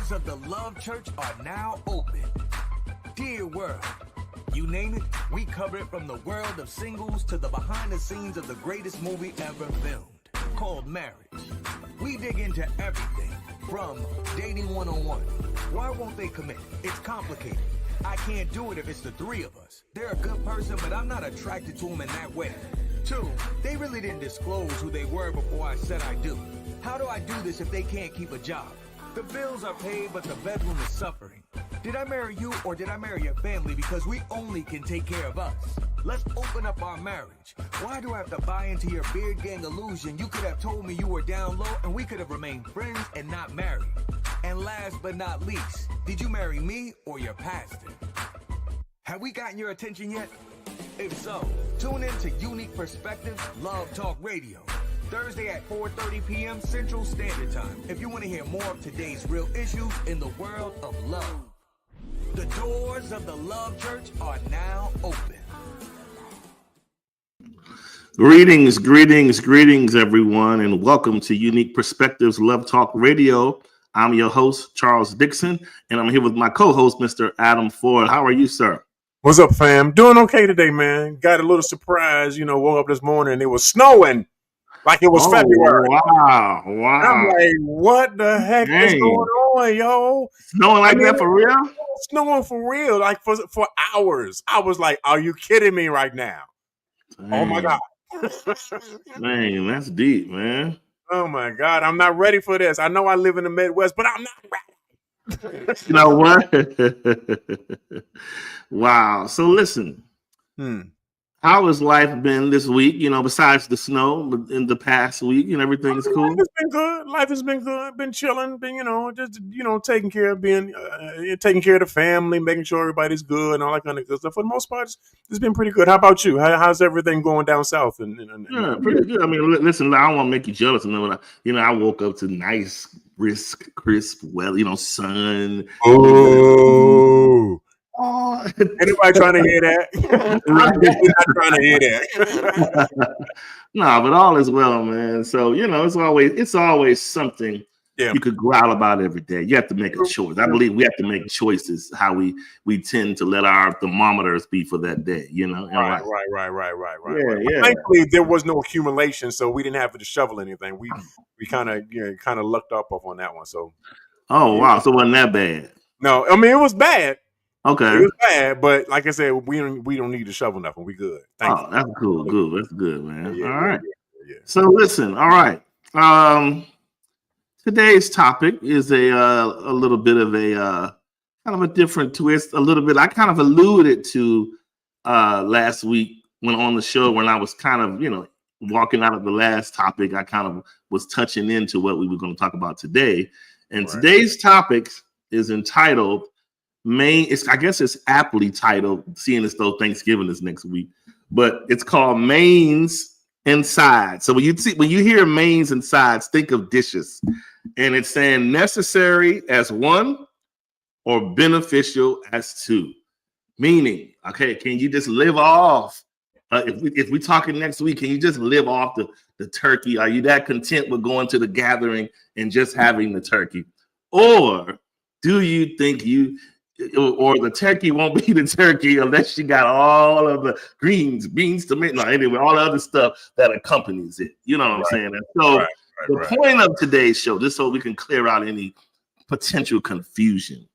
doors of the Love Church are now open. Dear world, you name it, we cover it from the world of singles to the behind the scenes of the greatest movie ever filmed, called Marriage. We dig into everything from dating 101. Why won't they commit? It's complicated. I can't do it if it's the three of us. They're a good person, but I'm not attracted to them in that way. 2, they really didn't disclose who they were before I said I do. How do I do this if they can't keep a job? The bills are paid, but the bedroom is suffering. Did I marry you or did I marry your family because we only can take care of us? Let's open up our marriage. Why do I have to buy into your beard gang illusion? You could have told me you were down low and we could have remained friends and not married. And last but not least, did you marry me or your pastor? Have we gotten your attention yet? If so, tune in to Unique Perspectives Love Talk Radio, Thursday at 4:30 p.m. Central Standard Time, if you want to hear more of today's real issues in the world of love. The doors of the Love Church are now open. Greetings, everyone, and welcome to Unique Perspectives Love Talk Radio. I'm your host, Charles Dixon, and I'm here with my co-host, Mr. Adam Ford. How are you, sir? What's up, fam? Doing okay today, man. Got a little surprise, woke up this morning and it was snowing like it was February. Wow. I'm like, what the heck is going on, yo? Snowing like that for real? Snowing for real, like for hours. I was like, are you kidding me right now? Dang. Oh, my God. Man, that's deep, man. Oh, my God. I'm not ready for this. I know I live in the Midwest, but I'm not ready. You know what? Wow. So listen, how has life been this week? Besides the snow in the past week, and everything's cool. Life has been good. Life has been good. Been chilling. Been taking care of taking care of the family, making sure everybody's good, and all that kind of good stuff. For the most part, it's been pretty good. How about you? How's everything going down south? Yeah, pretty good. I mean, listen, I don't want to make you jealous. I woke up to nice, crisp weather. Sun. Oh. Anybody trying to hear that? I'm definitely not trying to hear that. No, but all is well, man. So it's always something you could growl about every day. You have to make a choice. I believe we have to make choices how we tend to let our thermometers be for that day. Right. Yeah. Thankfully, there was no accumulation, so we didn't have to shovel anything. We kind of lucked up on that one. So. Oh wow! So it wasn't that bad? No, I mean it was bad. Okay. It was bad, but like I said, we don't need to shovel nothing. We good. Thank you. That's cool. Good. That's good, man. Yeah, all right. Yeah. So listen. All right. Today's topic is a little bit of a kind of a different twist. A little bit. I kind of alluded to last week when on the show when I was kind of walking out of the last topic. I kind of was touching into what we were going to talk about today, and today's topic is entitled. I guess it's aptly titled, seeing as though Thanksgiving is next week, but it's called Mains and Sides. So when you hear mains and sides, think of dishes, and it's saying necessary as one or beneficial as two. Meaning, okay, can you just live off? If we're talking next week, can you just live off the turkey? Are you that content with going to the gathering and just having the turkey, or do you think or the turkey won't be the turkey unless you got all of the greens, beans, tomato, anyway, all the other stuff that accompanies it. You know what I'm saying? And so the point of today's show, just so we can clear out any potential confusion,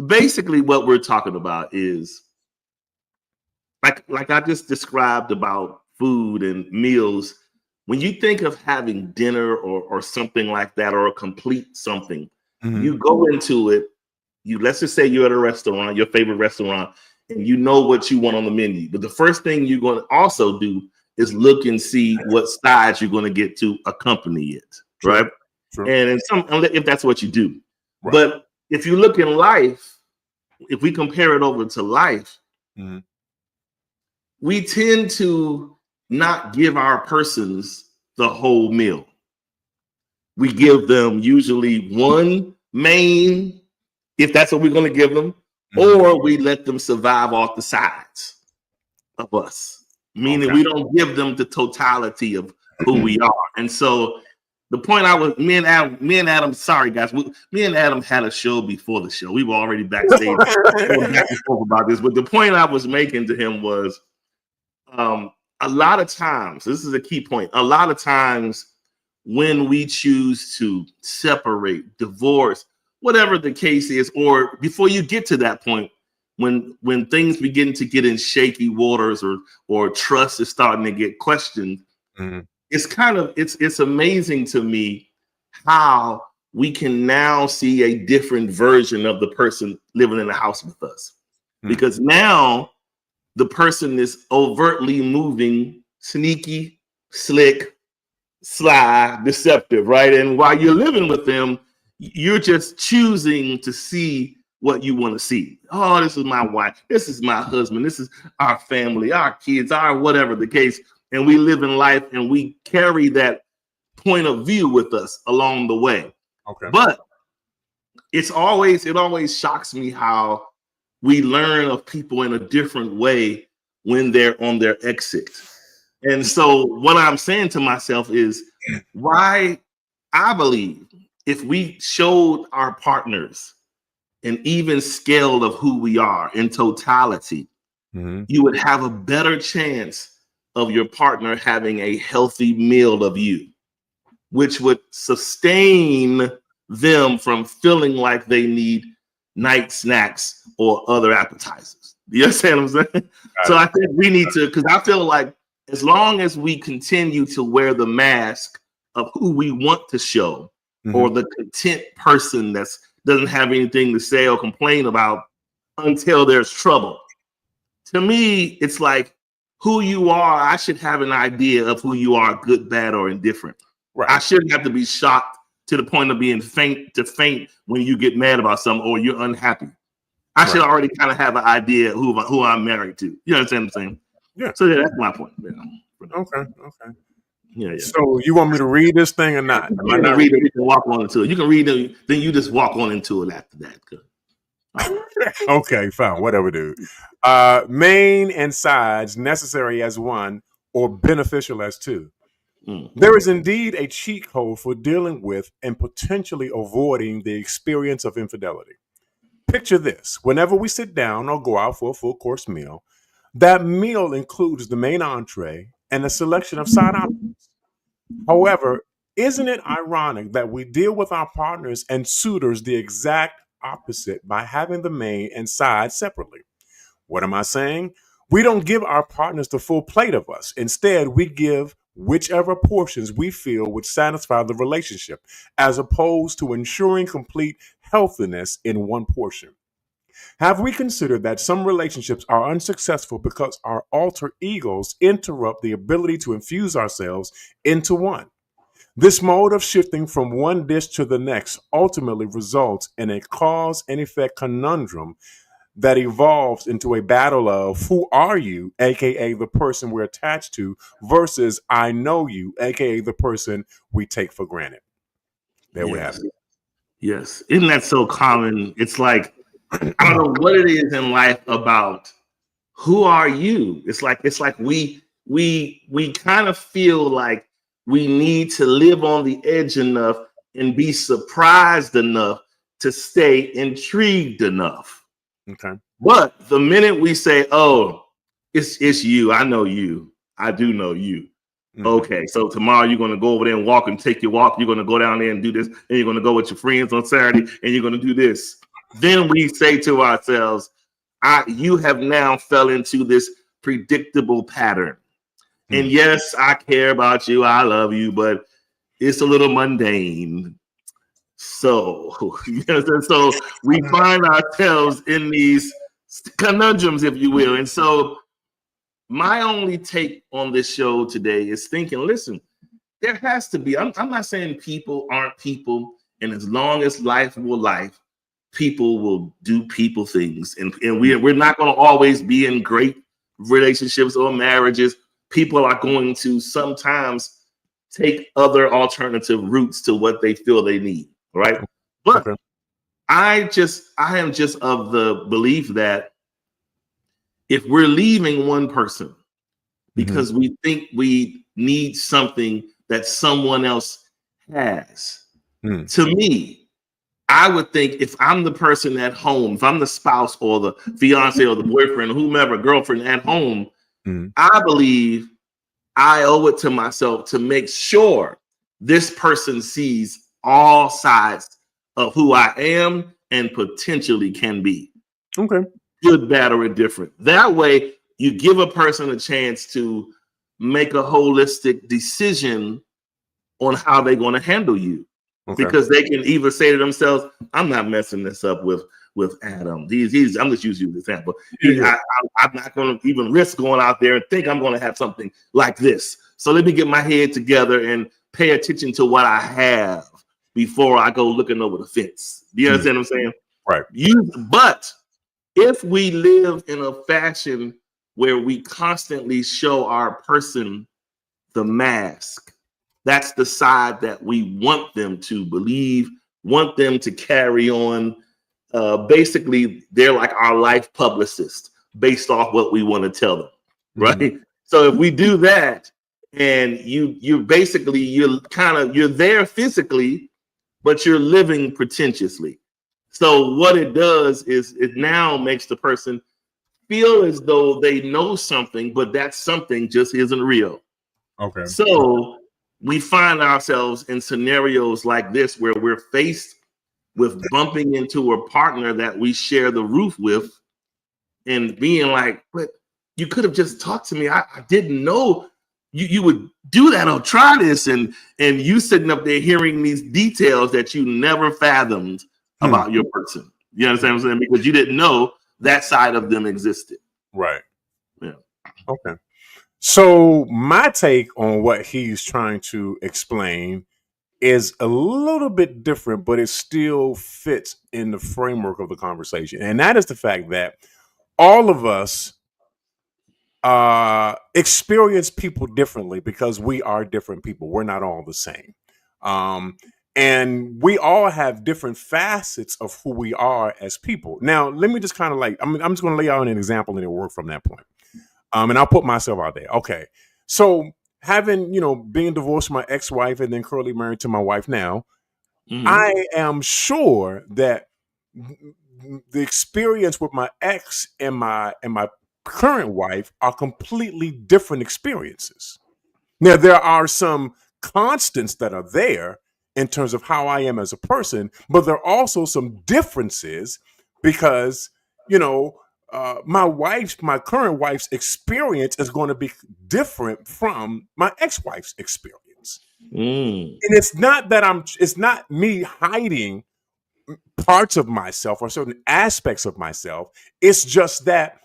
basically what we're talking about is like I just described about food and meals. When you think of having dinner or something like that, or a complete something, you go into it. Let's just say you're at a restaurant, your favorite restaurant, and you know what you want on the menu. But the first thing you're going to also do is look and see what sides you're going to get to accompany it, right? True. And if that's what you do. Right. But if you look in life, if we compare it over to life, we tend to not give our persons the whole meal. We give them usually one main, if that's what we're going to give them, or we let them survive off the sides of us, meaning we don't give them the totality of who we are. And so the point I was, me and Adam, sorry guys, me and Adam had a show before the show. We were already backstage going back and forth about this. But the point I was making to him was, a lot of times, this is a key point. A lot of times, when we choose to separate, divorce, whatever the case is, or before you get to that point, when things begin to get in shaky waters, or trust is starting to get questioned. Mm-hmm. It's amazing to me how we can now see a different version of the person living in the house with us. Because now the person is overtly moving, sneaky, slick, sly, deceptive, right? And while you're living with them, you're just choosing to see what you want to see. Oh, this is my wife. This is my husband. This is our family, our kids, our whatever the case. And we live in life and we carry that point of view with us along the way. Okay. But it always shocks me how we learn of people in a different way when they're on their exit. And so what I'm saying to myself is why I believe if we showed our partners an even scale of who we are in totality, you would have a better chance of your partner having a healthy meal of you, which would sustain them from feeling like they need night snacks or other appetizers. You understand what I'm saying? So I think we need to, because I feel like as long as we continue to wear the mask of who we want to show, or the content person that doesn't have anything to say or complain about until there's trouble. To me, it's like who you are, I should have an idea of who you are, good, bad, or indifferent. Right. I shouldn't have to be shocked to the point of being faint when you get mad about something or you're unhappy. I should already kind of have an idea who I'm married to. You understand what I'm saying? Yeah. So that's my point. Yeah. Okay. Yeah. So you want me to read this thing or not? You can read it. You can walk on into it. You can read it, then you just walk on into it after that. Okay, fine. Whatever, dude. Main and sides necessary as one or beneficial as two. There is indeed a cheat code for dealing with and potentially avoiding the experience of infidelity. Picture this. Whenever we sit down or go out for a full course meal, that meal includes the main entree and a selection of side options. However, isn't it ironic that we deal with our partners and suitors the exact opposite by having the main and side separately? What am I saying? We don't give our partners the full plate of us. Instead, we give whichever portions we feel would satisfy the relationship, as opposed to ensuring complete healthiness in one portion. Have we considered that some relationships are unsuccessful because our alter egos interrupt the ability to infuse ourselves into one? This mode of shifting from one dish to the next ultimately results in a cause and effect conundrum that evolves into a battle of who are you, aka the person we're attached to, versus I know you, aka the person we take for granted. There we have it. Yes. Isn't that so common? It's like, I don't know what it is in life about who are you? It's like we kind of feel like we need to live on the edge enough and be surprised enough to stay intrigued enough. Okay. But the minute we say, oh, it's you, I know you, I do know you. Okay, so tomorrow you're going to go over there and walk and take your walk. You're going to go down there and do this. And you're going to go with your friends on Saturday and you're going to do this. Then we say to ourselves, you have now fell into this predictable pattern. And yes, I care about you. I love you, but it's a little mundane. So we find ourselves in these conundrums, if you will. And so my only take on this show today is thinking, listen, there has to be, I'm not saying people aren't people. And as long as life will life, people will do people things. And we're not going to always be in great relationships or marriages. People are going to sometimes take other alternative routes to what they feel they need. Right. But I am just of the belief that if we're leaving one person because we think we need something that someone else has. Hmm. To me, I would think if I'm the person at home, if I'm the spouse or the fiance or the boyfriend or whomever, girlfriend at home, Hmm. I believe I owe it to myself to make sure this person sees all sides of who I am and potentially can be. Okay. Good, bad, or indifferent. That way, you give a person a chance to make a holistic decision on how they're going to handle you. Okay. Because they can either say to themselves, I'm not messing this up with Adam. He's I'm just using you as an example. I'm not going to even risk going out there and think I'm going to have something like this. So let me get my head together and pay attention to what I have before I go looking over the fence. Do you understand what I'm saying? Right. But if we live in a fashion where we constantly show our person the mask, that's the side that we want them to believe, want them to carry on. Basically, they're like our life publicist based off what we want to tell them, right? Mm-hmm. So if we do that, and you're there physically, but you're living pretentiously. So what it does is it now makes the person feel as though they know something, but that something just isn't real. Okay. So we find ourselves in scenarios like this where we're faced with bumping into a partner that we share the roof with and being like, but you could have just talked to me. I didn't know you would do that or try this. And you sitting up there hearing these details that you never fathomed about your person. You understand what I'm saying? Because you didn't know that side of them existed. Right. Yeah. Okay. So my take on what he's trying to explain is a little bit different, but it still fits in the framework of the conversation. And that is the fact that all of us experience people differently because we are different people. We're not all the same. And we all have different facets of who we are as people. Now, let me just kind of I'm just going to lay out an example and it'll work from that point. And I'll put myself out there. Okay. So having, being divorced from my ex-wife and then currently married to my wife now, I am sure that the experience with my ex and my current wife are completely different experiences. Now, there are some constants that are there in terms of how I am as a person, but there are also some differences because, my current wife's experience is going to be different from my ex-wife's experience. And it's not me hiding parts of myself or certain aspects of myself. It's just that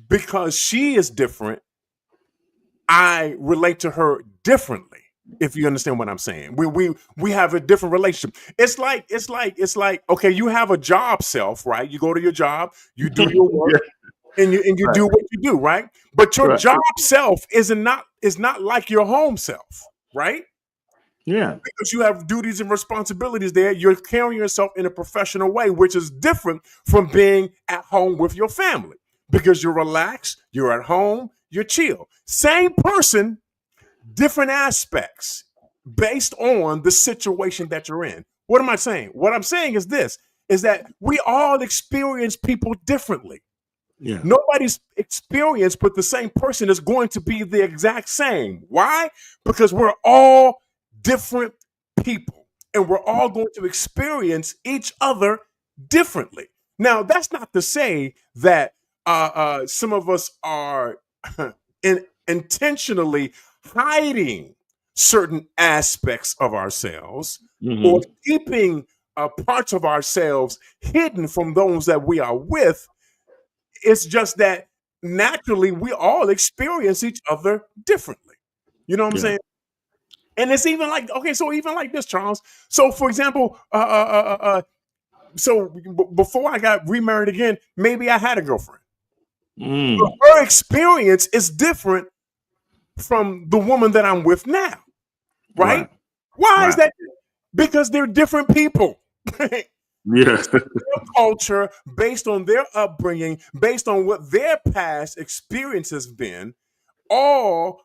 because she is different, I relate to her differently. If you understand what I'm saying, we have a different relationship. It's like okay, you have a job self, right? You go to your job, you do your work, and you right. do what you do, right? But your job self is not like your home self, right? Yeah, because you have duties and responsibilities there. You're carrying yourself in a professional way, which is different from being at home with your family because you're relaxed, you're at home, you're chill. Same person, different aspects based on the situation that you're in. What am I saying? What I'm saying is this, is that we all experience people differently. Yeah. Nobody's experience with the same person is going to be the exact same. Why? Because we're all different people and we're all going to experience each other differently. Now, that's not to say that some of us are intentionally hiding certain aspects of ourselves or keeping parts of ourselves hidden from those that we are with. It's just that naturally we all experience each other differently. You know what I'm saying? And it's even like, okay, so even like this, Charles. So for example, before I got remarried again, maybe I had a girlfriend. But her experience is different from the woman that I'm with now, right? Why is that? Because they're different people. Yes. Their culture, based on their upbringing, based on what their past experience has been, all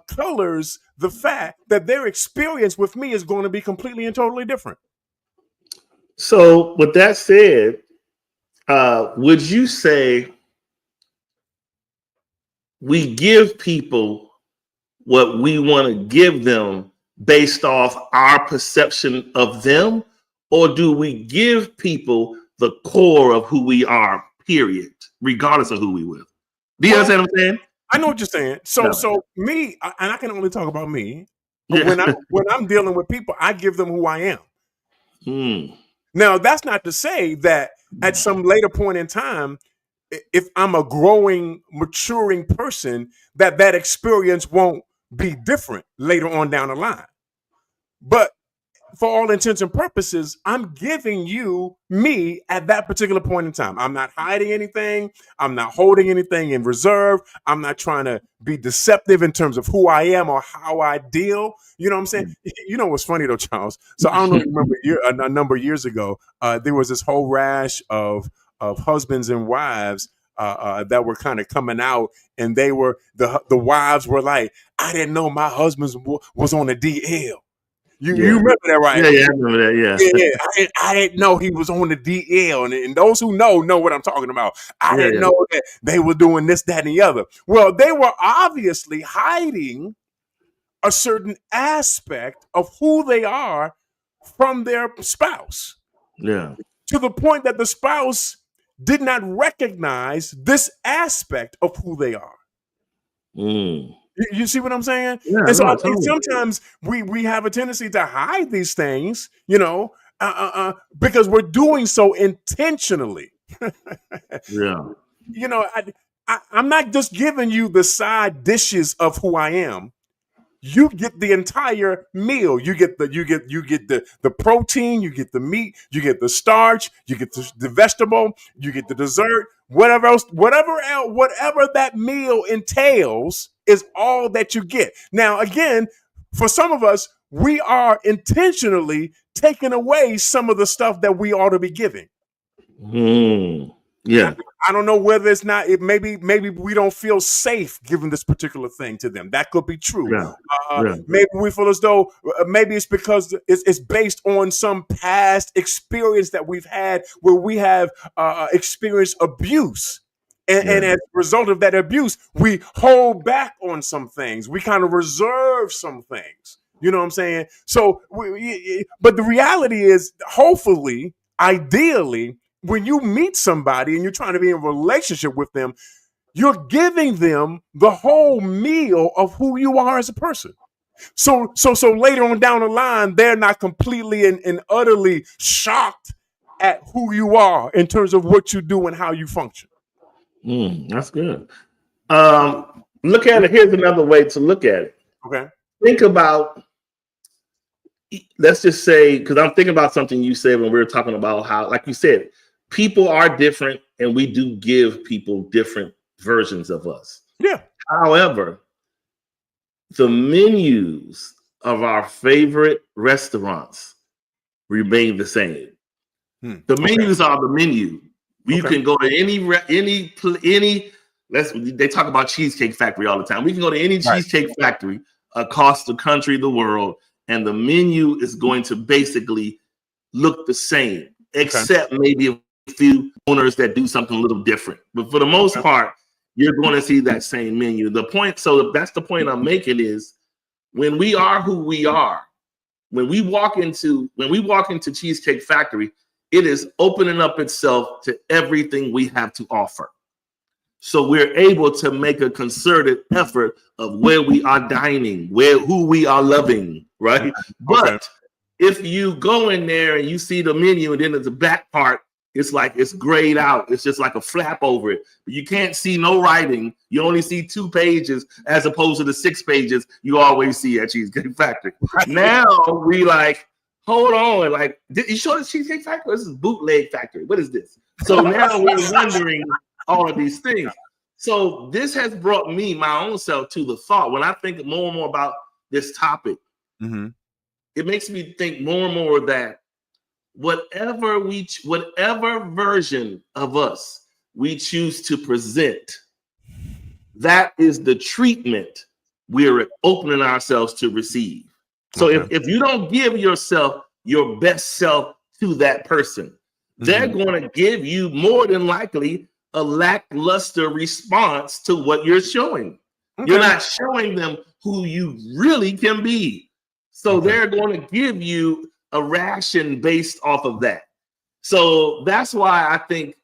colors the fact that their experience with me is going to be completely and totally different. So, with that said, would you say we give people what we want to give them based off our perception of them, or do we give people the core of who we are, period, regardless of who we with? Do you understand what I'm saying? I know what you're saying. So, No. so me, and I can only talk about me. Yeah. When I'm dealing with people, I give them who I am. Hmm. Now, that's not to say that at some later point in time, if I'm a growing, maturing person, that experience won't be different later on down the line. But for all intents and purposes, I'm giving you me at that particular point in time. I'm not hiding anything. I'm not holding anything in reserve. I'm not trying to be deceptive in terms of who I am or how I deal. You know what I'm saying? You know what's funny though, Charles? So I don't know if you remember a number of years ago, there was this whole rash of husbands and wives that were kind of coming out, and they were the wives were like, I didn't know my husband was on the DL. You remember that, right? Yeah, I remember that. Yeah. I didn't know he was on the DL, and those who know what I'm talking about. I didn't know that they were doing this, that, and the other. Well, they were obviously hiding a certain aspect of who they are from their spouse. Yeah. To the point that the spouse did not recognize this aspect of who they are. Mm. You see what I'm saying? Yeah, and so no, I think totally. sometimes we have a tendency to hide these things, because we're doing so intentionally. Yeah. I'm not just giving you the side dishes of who I am. You get the entire meal. You get the protein, you get the meat, you get the starch, you get the vegetable, you get the dessert, whatever that meal entails is all that you get. Now, again, for some of us, we are intentionally taking away some of the stuff that we ought to be giving. Mm. Yeah. I don't know whether it's not. Maybe we don't feel safe giving this particular thing to them. That could be true. Yeah. Maybe we feel as though maybe it's because it's based on some past experience that we've had where we have experienced abuse. And as a result of that abuse, we hold back on some things. We kind of reserve some things. You know what I'm saying? So, but the reality is, hopefully, ideally, when you meet somebody and you're trying to be in a relationship with them, you're giving them the whole meal of who you are as a person. So later on down the line, they're not completely and utterly shocked at who you are in terms of what you do and how you function. That's good. Look at it. Here's another way to look at it. Okay. Think about, let's just say, because I'm thinking about something you said when we were talking about how, like you said, people are different and we do give people different versions of us. Yeah. However, the menus of our favorite restaurants remain the same. The menus are the menu. You can go to any. They talk about Cheesecake Factory all the time. We can go to any Cheesecake Factory across the country, the world, and the menu is going to basically look the same, except maybe a few owners that do something a little different. But for the most part, you're going to see that same menu. So that's the point I'm making is when we are who we are, when we walk into Cheesecake Factory, it is opening up itself to everything we have to offer. So we're able to make a concerted effort of where we are dining, who we are loving, right? But if you go in there and you see the menu and then there's the back part, it's like it's grayed out. It's just like a flap over it. You can't see no writing. You only see 2 pages as opposed to the 6 pages you always see at Cheesecake Factory. Now we like, hold on, like, you sure it's Cheesecake Factory? This is Bootleg Factory. What is this? So now we're wondering all of these things. So this has brought me, my own self, to the thought when I think more and more about this topic, it makes me think more and more that whatever version of us we choose to present, that is the treatment we're opening ourselves to receive. So if you don't give yourself your best self to that person, they're going to give you more than likely a lackluster response to what you're showing. You're not showing them who you really can be. So they're going to give you a ration based off of that. So that's why I think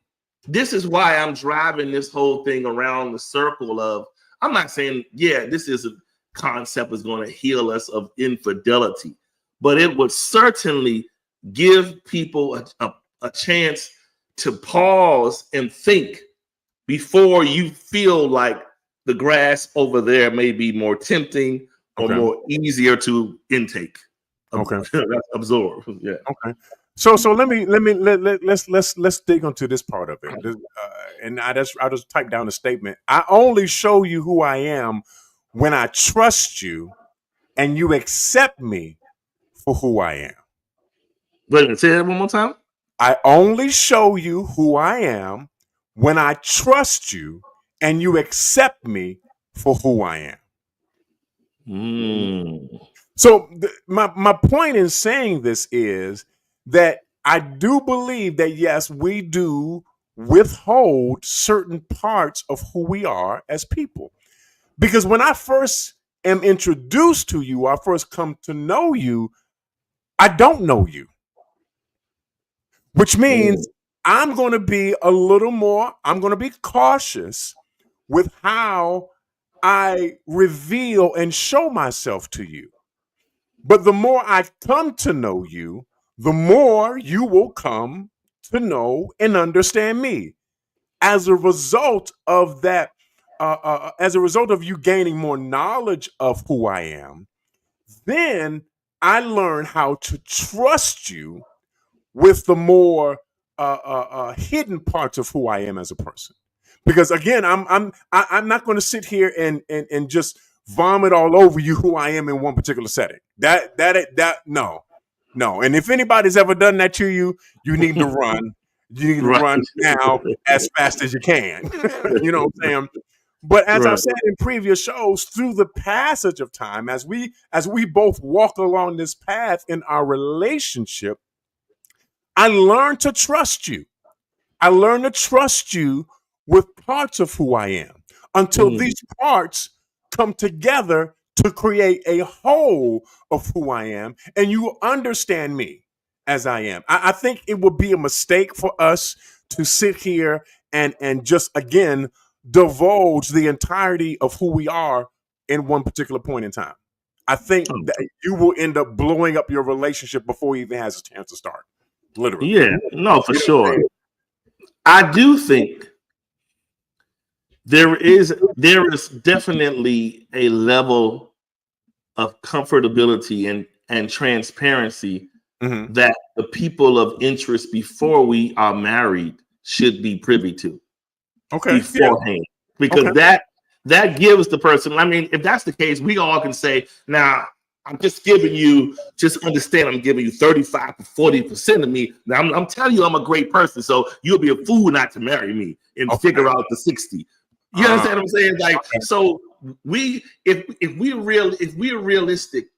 this is why I'm driving this whole thing around the circle of, I'm not saying, this is a concept is going to heal us of infidelity, but it would certainly give people a chance to pause and think before you feel like the grass over there may be more tempting or more easier to intake. Absorb. Yeah. Okay. So let's dig into this part of it. And I'll just type down the statement. I only show you who I am when I trust you and you accept me for who I am. Wait, say that one more time. I only show you who I am when I trust you and you accept me for who I am. So my point in saying this is that I do believe that, yes, we do withhold certain parts of who we are as people. Because when I first am introduced to you, I first come to know you, I don't know you. Which means I'm going to be I'm going to be cautious with how I reveal and show myself to you. But the more I come to know you, the more you will come to know and understand me. As a result of that, as a result of you gaining more knowledge of who I am, then I learn how to trust you with the more hidden parts of who I am as a person. Because again, I'm not going to sit here and just vomit all over you who I am in one particular setting. No. And if anybody's ever done that to you, you need to run. You need to run now as fast as you can. You know what I'm saying? But as I've said in previous shows, through the passage of time, as we both walk along this path in our relationship, I learned to trust you. I learned to trust you with parts of who I am until these parts come together to create a whole of who I am, and you understand me as I am. I think it would be a mistake for us to sit here and just, again, divulge the entirety of who we are in one particular point in time. I think that you will end up blowing up your relationship before it even has a chance to start. Literally. Yeah, no, for sure. I do think there is definitely a level of comfortability and transparency that the people of interest before we are married should be privy to. Beforehand. Because that gives the person, I mean, if that's the case, we all can say, now, I'm just giving you, just understand I'm giving you 35 to 40% of me. Now, I'm telling you I'm a great person, so you'll be a fool not to marry me and figure out the 60. You understand what I'm saying? Like, so if we're realistic,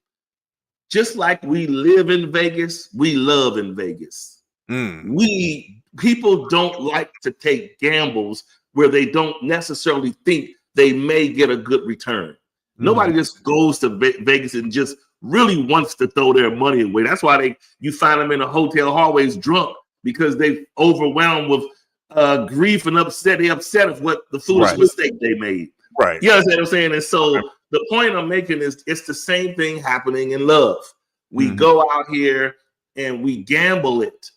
just like we live in Vegas, we love in Vegas. People don't like to take gambles where they don't necessarily think they may get a good return. Nobody just goes to Vegas and just really wants to throw their money away. That's why you find them in the hotel hallways drunk, because they overwhelmed with grief and upset. They're upset of what the foolish mistake they made. Right. You understand what I'm saying? And so the point I'm making is it's the same thing happening in love. We go out here and we gamble it.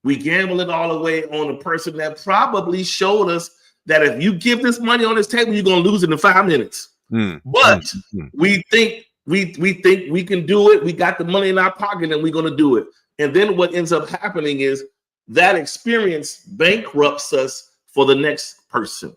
We gamble it all the way on a person that probably showed us that if you give this money on this table, you're going to lose it in 5 minutes. But we think we can do it. We got the money in our pocket and we're going to do it. And then what ends up happening is that experience bankrupts us for the next person.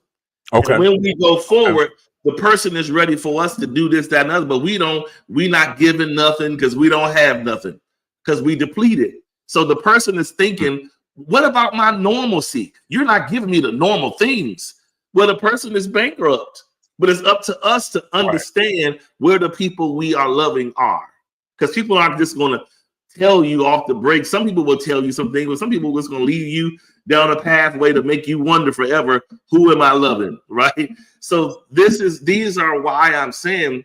Okay. And when we go forward, the person is ready for us to do this, that, and other, but we're not giving nothing because we don't have nothing, because we depleted. So the person is thinking, what about my normalcy? You're not giving me the normal things. Well, the person is bankrupt. but it's up to us to understand where the people we are loving are. Because people aren't just going to tell you off the break. Some people will tell you some things, but some people are just going to lead you down a pathway to make you wonder forever, who am I loving, right? So these are why I'm saying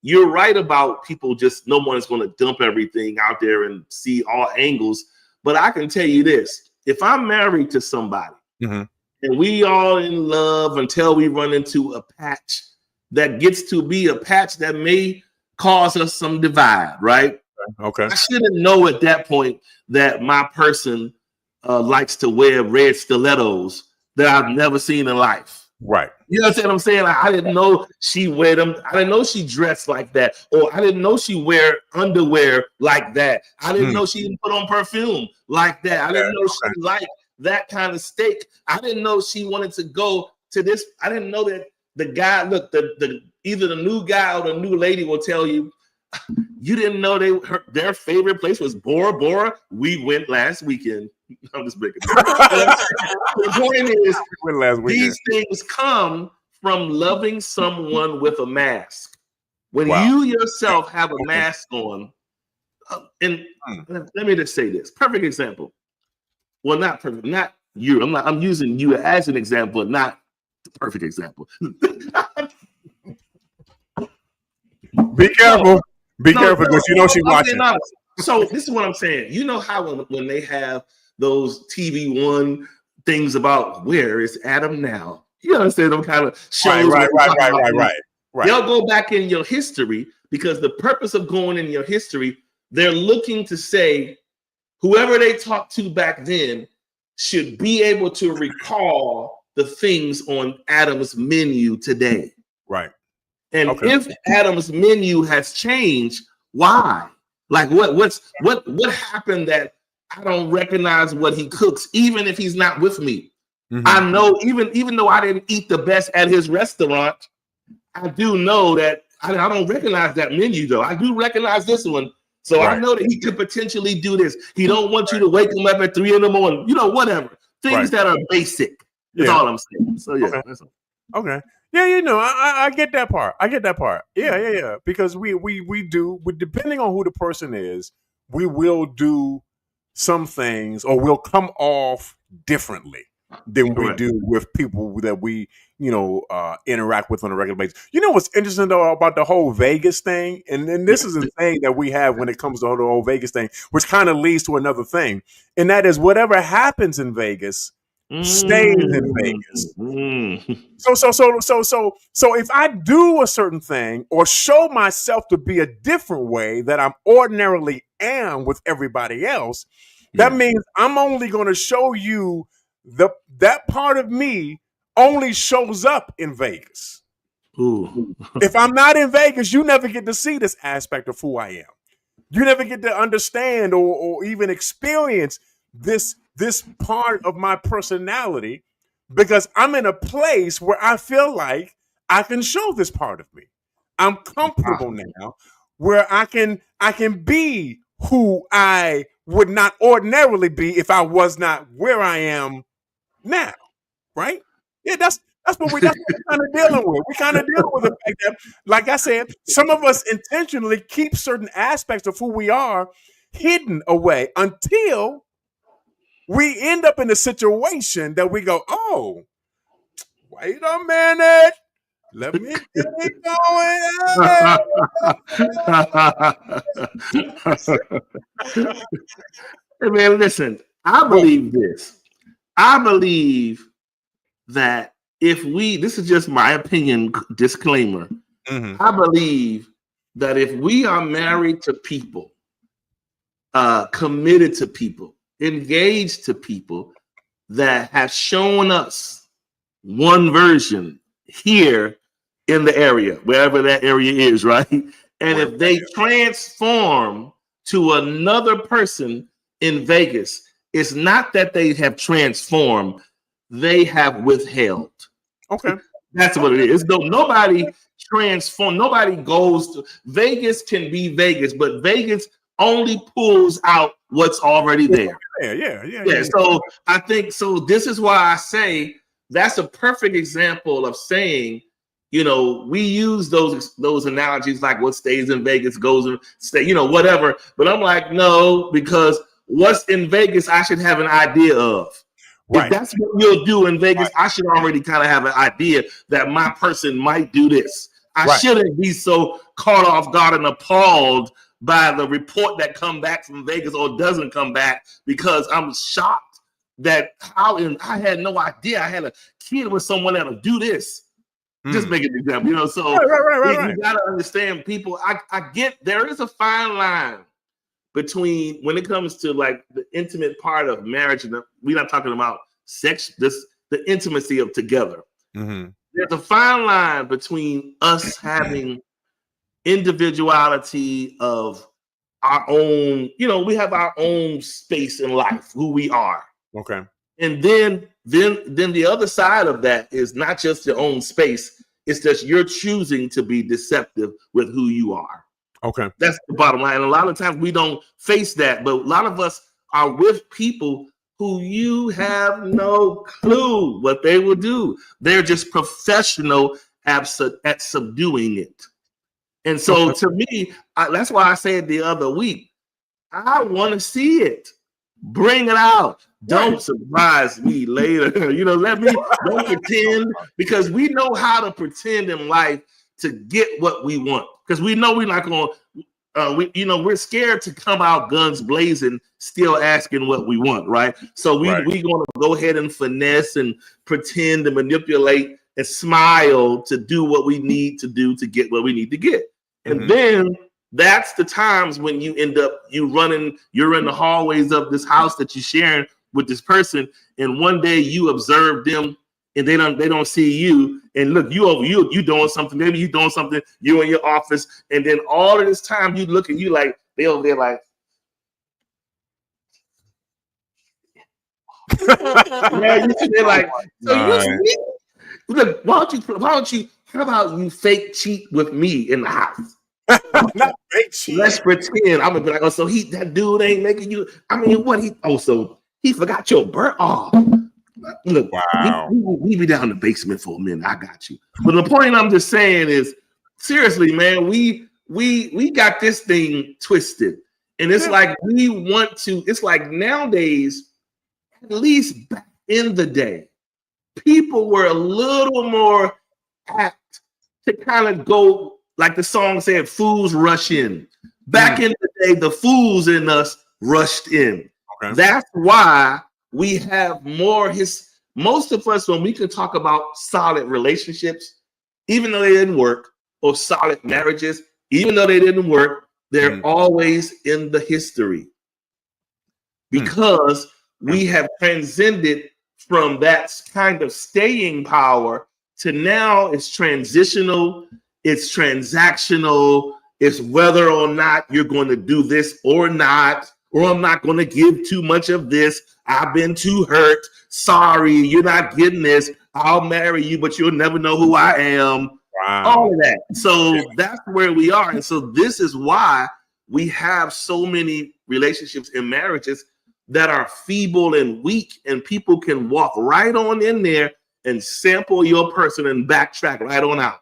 you're right about people just, no one's going to dump everything out there and see all angles. But I can tell you this, if I'm married to somebody and we all in love until we run into a patch that gets to be a patch that may cause us some divide, right? Okay. I shouldn't know at that point that my person likes to wear red stilettos that I've never seen in life. Right. You understand what I'm saying? I didn't know she wear them. I didn't know she dressed like that. Or I didn't know she wear underwear like that. I didn't know she didn't put on perfume like that. I didn't know she liked that kind of steak. I didn't know she wanted to go to this. I didn't know that the guy, look, either the new guy or the new lady will tell you, you didn't know their favorite place was Bora Bora. We went last weekend. I'm just breaking. The point is, these things come from loving someone with a mask. When you yourself have a mask on, and let me just say this: perfect example. Well, not perfect, not you. I'm using you as an example, not the perfect example. Be careful. Be careful because you know she's watching. So this is what I'm saying. You know how when they have those TV One things about where is Adam now? You understand them kind of shows. Right. They'll go back in your history because the purpose of going in your history, they're looking to say whoever they talked to back then should be able to recall the things on Adam's menu today. Right. And if Adam's menu has changed, why? Like what happened that I don't recognize what he cooks, even if he's not with me? I know, even though I didn't eat the best at his restaurant, I do know that I don't recognize that menu though. I do recognize this one. So I know that he could potentially do this. He don't want you to wake him up at 3 a.m, whatever. Things that are basic. That's all I'm saying. So yeah. Okay. Yeah, I get that part. Yeah. Because we do, depending on who the person is, we will do some things or we'll come off differently than we do with people that we, interact with on a regular basis. You know what's interesting though about the whole Vegas thing? And this is a thing that we have when it comes to the whole Vegas thing, which kind of leads to another thing. And that is whatever happens in Vegas stays in Vegas. So if I do a certain thing or show myself to be a different way that I'm ordinarily am with everybody else, that means I'm only going to show you that part of me only shows up in Vegas. If I'm not in Vegas, you never get to see this aspect of who I am. You never get to understand or even experience this part of my personality because I'm in a place where I feel like I can show this part of me. I'm comfortable now where I can be who I would not ordinarily be if I was not where I am now, right? Yeah, that's what we're kind of dealing with. We're kind of dealing with the fact that, like I said, some of us intentionally keep certain aspects of who we are hidden away until we end up in a situation that we go, oh, wait a minute. Let me get it going. Hey man, listen, I believe this. I believe that this is just my opinion, disclaimer. I believe that if we are married to people, committed to people, engaged to people that have shown us one version here in the area, wherever that area is, right? And if they transform to another person in Vegas, it's not that they have transformed, they have withheld. Okay. That's what it is. Nobody transform, nobody goes to Vegas can be Vegas, but Vegas only pulls out what's already there. Yeah. So I think this is why I say that's a perfect example of saying, we use those analogies like what stays in Vegas goes and stay, whatever. But I'm like, no, because what's in Vegas, I should have an idea of. Right. If that's what you'll do in Vegas, I should already kind of have an idea that my person might do this. I shouldn't be so caught off guard and appalled by the report that come back from Vegas or doesn't come back, because I'm shocked that I had no idea I had a kid with someone that'll do this. Just make an example, so you got to understand, people. I get there is a fine line between when it comes to like the intimate part of marriage, and we're not talking about sex, the intimacy of together. Mm-hmm. There's a fine line between us having individuality of our own, we have our own space in life, who we are. Okay. And then the other side of that is not just your own space. It's just you're choosing to be deceptive with who you are. Okay. That's the bottom line. And a lot of times we don't face that, but a lot of us are with people who you have no clue what they will do. They're just professional at subduing it. And so to me, that's why I said the other week, I want to see it. Bring it out. Don't surprise me later. Let me don't pretend, because we know how to pretend in life to get what we want. Because we know we're not going to, we're scared to come out guns blazing, still asking what we want, right? So we're going to go ahead and finesse and pretend and manipulate and smile to do what we need to do to get what we need to get. And then that's the times when you end up, you're in the hallways of this house that you're sharing with this person, and one day you observe them and they don't see you, and look, you doing something, maybe you doing something, you in your office, and then all of this time you look at you like they over there like they're like, so look, why don't you how about you fake cheat with me in the house? Not fake cheat. Let's pretend. I'm gonna be like, oh, so that dude ain't making you. I mean, what so he forgot your birth. Oh, look, wow. We be down in the basement for a minute. I got you. But the point I'm just saying is, seriously, man, we got this thing twisted, and it's like we want to. It's like nowadays, at least back in the day, people were a little more apt to kind of go. Like the song said, fools rush in. Back in the day, the fools in us rushed in. Okay. That's why we have most of us, when we can talk about solid relationships, even though they didn't work, or solid marriages, even though they didn't work, they're always in the history. Because we have transcended from that kind of staying power to now it's transitional. It's transactional. It's whether or not you're going to do this or not, or I'm not going to give too much of this. I've been too hurt. Sorry, you're not getting this. I'll marry you, but you'll never know who I am. Wow. All of that. So that's where we are. And so this is why we have so many relationships and marriages that are feeble and weak, and people can walk right on in there and sample your person and backtrack right on out.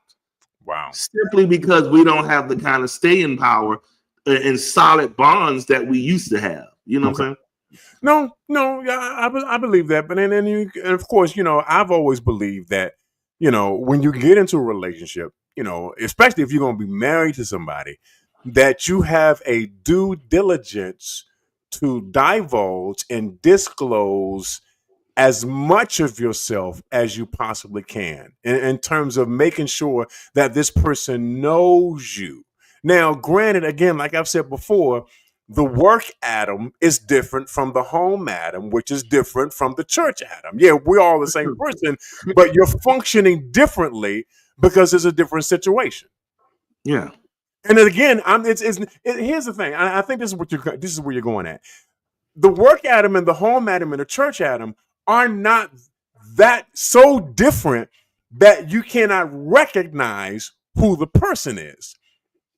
Wow. Simply because we don't have the kind of staying power and solid bonds that we used to have. You know what I'm saying? No, I believe that. But and of course, I've always believed that, when you get into a relationship, especially if you're going to be married to somebody, that you have a due diligence to divulge and disclose as much of yourself as you possibly can in terms of making sure that this person knows you. Now, granted, again, like I've said before, the work Adam is different from the home Adam, which is different from the church Adam. Yeah, we're all the same person, but you're functioning differently because it's a different situation. Yeah. And then again, here's the thing. I think this is where you're going at. The work Adam and the home Adam and the church Adam are not that so different that you cannot recognize who the person is.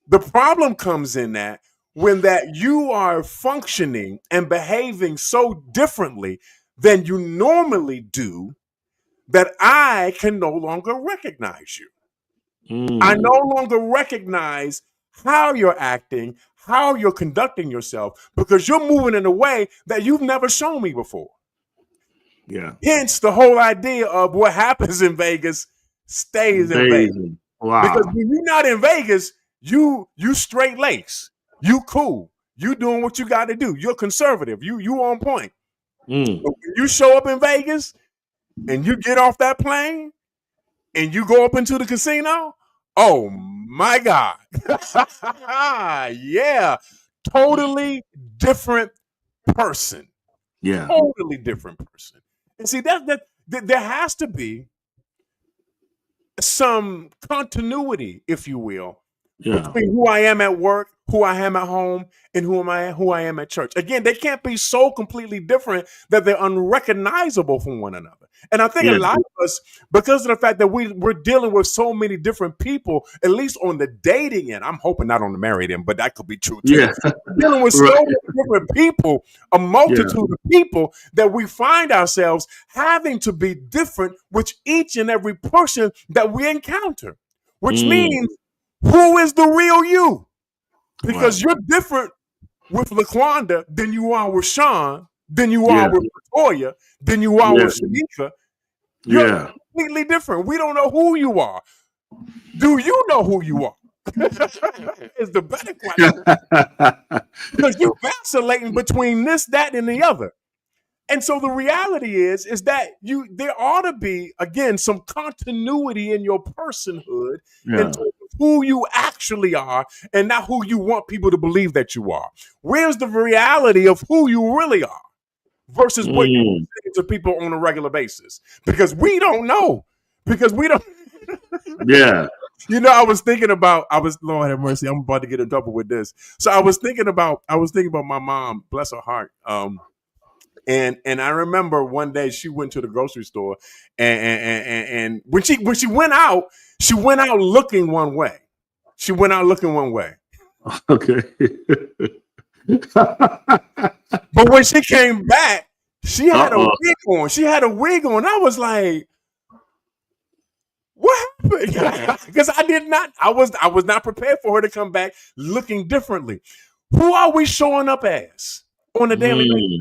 The problem comes in that when that you are functioning and behaving so differently than you normally do that I can no longer recognize you. I no longer recognize how you're acting, how you're conducting yourself, because you're moving in a way that you've never shown me before. Yeah. Hence the whole idea of what happens in Vegas stays in Vegas. Wow. Because when you're not in Vegas, you straight lace. You cool. You doing what you got to do. You're conservative. You on point. But when you show up in Vegas and you get off that plane and you go up into the casino, oh my God. Yeah. Totally different person. Yeah. Totally different person. And see, that there has to be some continuity, if you will, between who I am at work, who I am at home, and who I am at church. Again, they can't be so completely different that they're unrecognizable from one another. And I think a lot of us, because of the fact that we're dealing with so many different people, at least on the dating end, I'm hoping not on the married end, but that could be true too. Yeah. We're dealing with so many different people, a multitude of people, that we find ourselves having to be different with each and every person that we encounter, which means, who is the real you? Because you're different with LaQuanda than you are with Sean, than you are with Latoya, than you are with Shanika. You're completely different. We don't know who you are. Do you know who you are? Is the better question. Because you're vacillating between this, that, and the other. And so the reality is that there ought to be, again, some continuity in your personhood in terms of who you actually are and not who you want people to believe that you are. Where's the reality of who you really are versus what you say to people on a regular basis? Because we don't know. Because we don't. Yeah. You know, Lord have mercy, I'm about to get in trouble with this. So I was thinking about my mom, bless her heart. And I remember one day she went to the grocery store, and when she went out looking one way. She went out looking one way. Okay. But when she came back, she had a wig on. She had a wig on. I was like, what happened? Because I was not prepared for her to come back looking differently. Who are we showing up as on a daily basis?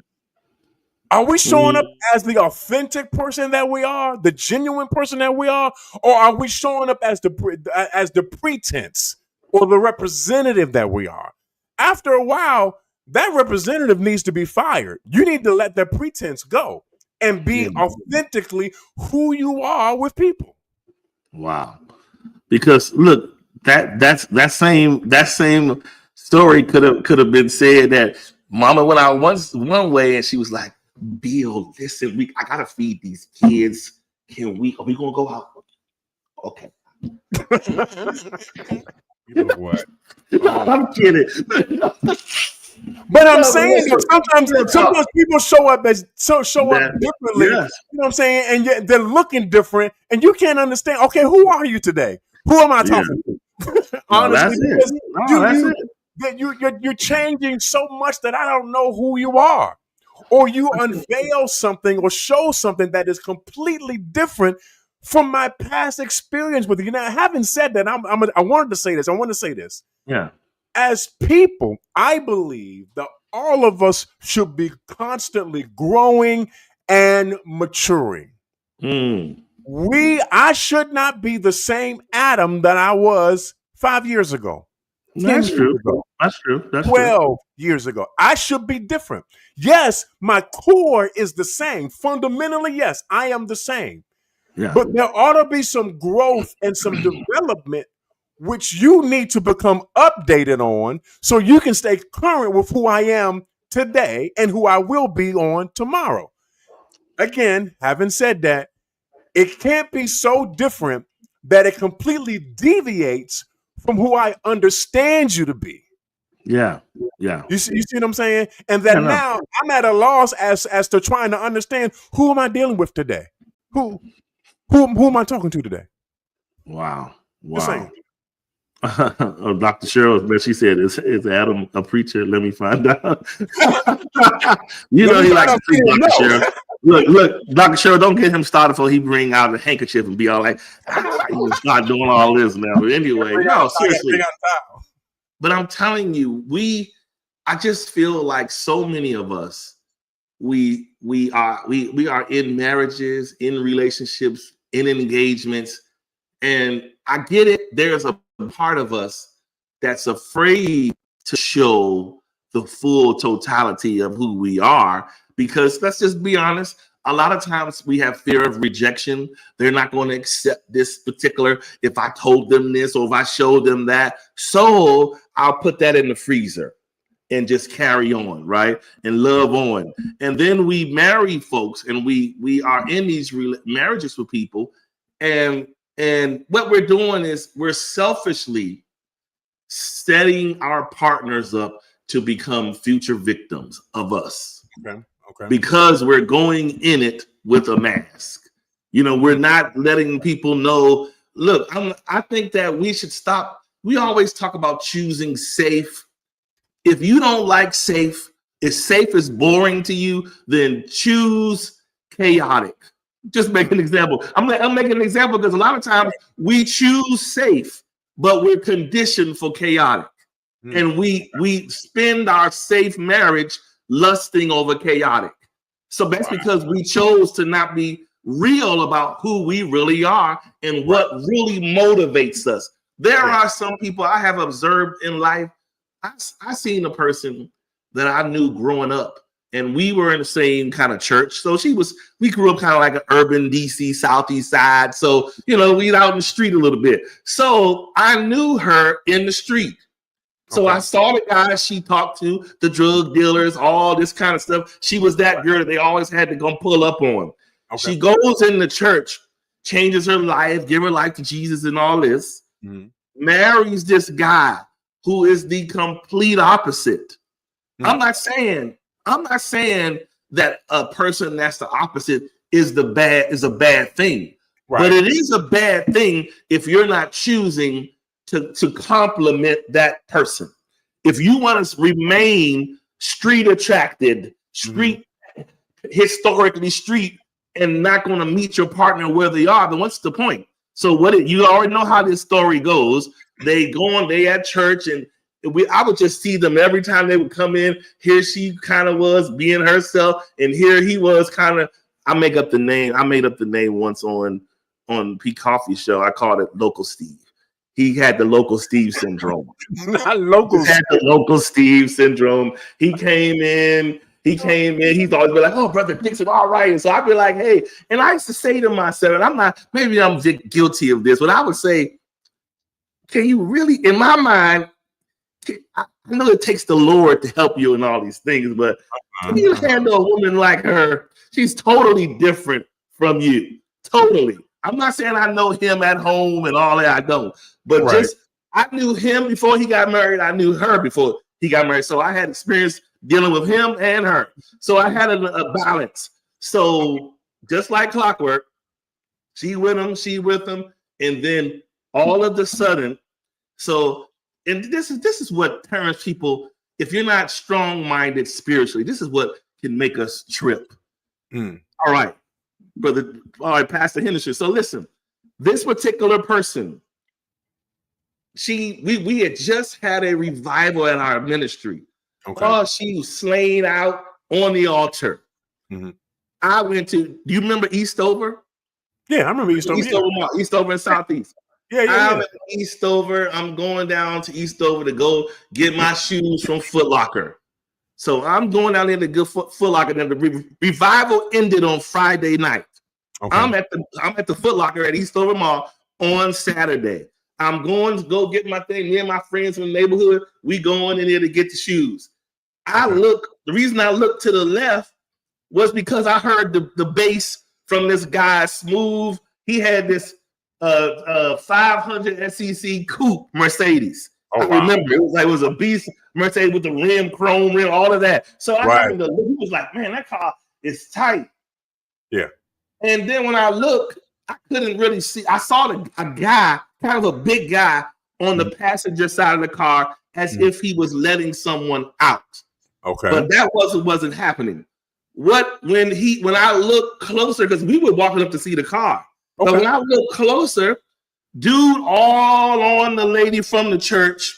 Are we showing up as the authentic person that we are, the genuine person that we are, or are we showing up as the pretense or the representative that we are? After a while, that representative needs to be fired. You need to let that pretense go and be authentically who you are with people. Wow. Because look, that same story could have been said that Mama went out one way and she was like, Bill, listen, I gotta feed these kids. Are we gonna go out? Okay. You know what? I'm kidding. But I'm saying sometimes people show up differently. Yes. You know what I'm saying? And yet they're looking different, and you can't understand. Okay, who are you today? Who am I talking to? Honestly, you're changing so much that I don't know who you are. Or you unveil something or show something that is completely different from my past experience with you. Now, having said that, I wanted to say this. I want to say this. Yeah. As people, I believe that all of us should be constantly growing and maturing. I should not be the same Adam that I was 5 years ago. That's true. That's true. 12 years ago. I should be different. Yes, my core is the same. Fundamentally, yes, I am the same. Yeah. But there ought to be some growth and some development which you need to become updated on so you can stay current with who I am today and who I will be on tomorrow. Again, having said that, it can't be so different that it completely deviates from who I understand you to be. Yeah. Yeah. You see what I'm saying? And that now I'm at a loss as to trying to understand, who am I dealing with today? Who am I talking to today? Wow. Wow. Dr. Cheryl, she said, is Adam a preacher? Let me find out. You know he likes to see Dr. Cheryl. Look, Dr. Sherrill, don't get him started before he bring out a handkerchief and be all like, you start doing all this now. But anyway, no, seriously. But I'm telling you, I just feel like so many of us, we are in marriages, in relationships, in engagements, and I get it. There's a part of us that's afraid to show the full totality of who we are, because let's just be honest, a lot of times we have fear of rejection. They're not going to accept this particular, if I told them this or if I showed them that. So I'll put that in the freezer and just carry on, right? And love on. And then we marry folks and we are in these marriages with people. And what we're doing is we're selfishly setting our partners up to become future victims of us. Okay. Because we're going in it with a mask. You know, we're not letting people know, look, I think that we should stop. We always talk about choosing safe. If you don't like safe, if safe is boring to you, then choose chaotic. Just make an example. I'm making an example because a lot of times we choose safe, but we're conditioned for chaotic. And we spend our safe marriage lusting over chaotic. So that's because we chose to not be real about who we really are and what really motivates us. There are some people I have observed in life. I seen a person that I knew growing up, and we were in the same kind of church. So we grew up kind of like an urban DC, Southeast side. So, you know, we out in the street a little bit. So I knew her in the street. So I saw the guys she talked to, the drug dealers, all this kind of stuff. She was that girl that they always had to go pull up on. She goes in the church, changes her life, give her life to Jesus and all this, marries this guy who is the complete opposite. I'm not saying that a person that's the opposite is a bad thing. Right. But it is a bad thing if you're not choosing to compliment that person. If you want to remain street attracted, historically street, and not going to meet your partner where they are, then what's the point? So you already know how this story goes. They at church, and I would just see them every time they would come in. Here she kind of was being herself, and here he was kind of. I made up the name once on Pete Coffee show. I called it Local Steve. He had the Local Steve syndrome. Not local. He had the Local Steve syndrome. He came in. He's always been like, "Oh, Brother Dixon, all right." And so I'd be like, "Hey," and I used to say to myself, and maybe I'm guilty of this, but I would say, "Can you really?" In my mind, I know it takes the Lord to help you in all these things, but can you handle a woman like her? She's totally different from you. Totally. I'm not saying I know him at home and all that. I don't. But I knew him before he got married. I knew her before he got married. So I had experience dealing with him and her. So I had a balance. So just like clockwork, she with him. And then all of a sudden, and this is what turns people, if you're not strong-minded spiritually, this is what can make us trip. All right, brother. All right, Pastor Henderson. So listen, this particular person, we had just had a revival at our ministry. She was slain out on the altar. I went to, do you remember Eastover? Yeah, I remember Eastover. Eastover in Southeast. I'm at Eastover. I'm going down to Eastover to go get my shoes from Foot Locker. So I'm going down there to get Foot Locker. And the revival ended on Friday night. I'm at the Foot Locker at Eastover Mall on Saturday. I'm going to go get my thing. Me and my friends from the neighborhood, we going in there to get the shoes. The reason I looked to the left was because I heard the bass from this guy, Smooth. He had this 500 SEC coupe Mercedes. I remember it was a beast Mercedes with the chrome rim, all of that. So he was like, "Man, that car is tight." Yeah. And then when I looked, I couldn't really see. I saw a guy, kind of a big guy, on the passenger side of the car, as if he was letting someone out. But that wasn't happening. when I look closer, because we were walking up to see the car, but when I look closer, dude, all on the lady from the church,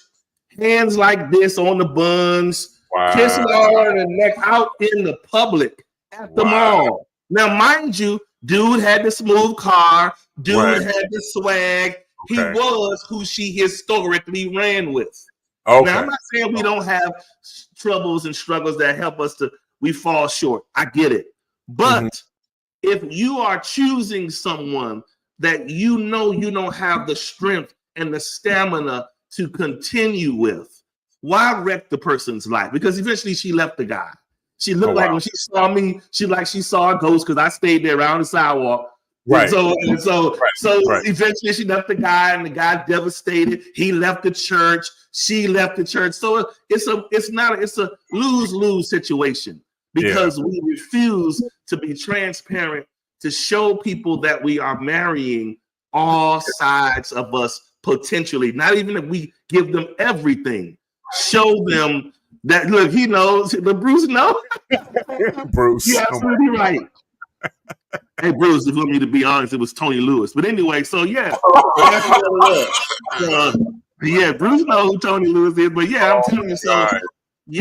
hands like this on the buns, kissing her in the neck out in the public at the mall. Now, mind you, dude had the smooth car, dude had the swag. He was who she historically ran with. Now, I'm not saying we don't have troubles and struggles that help us we fall short. I get it. But if you are choosing someone that you know you don't have the strength and the stamina to continue with, why wreck the person's life? Because eventually she left the guy. She looked like when she saw me, she saw a ghost because I stayed there around the sidewalk. Right. So eventually she left the guy, and the guy devastated. He left the church. She left the church. So it's a lose-lose situation because we refuse to be transparent, to show people that we are marrying all sides of us potentially. Not even if we give them everything. Show them that, look, he knows. But Bruce knows. Bruce. You're absolutely right. Hey, Bruce, if you want me to be honest, it was Tony Lewis. But anyway, so yeah. Bruce knows who Tony Lewis is. But yeah, I'm telling you,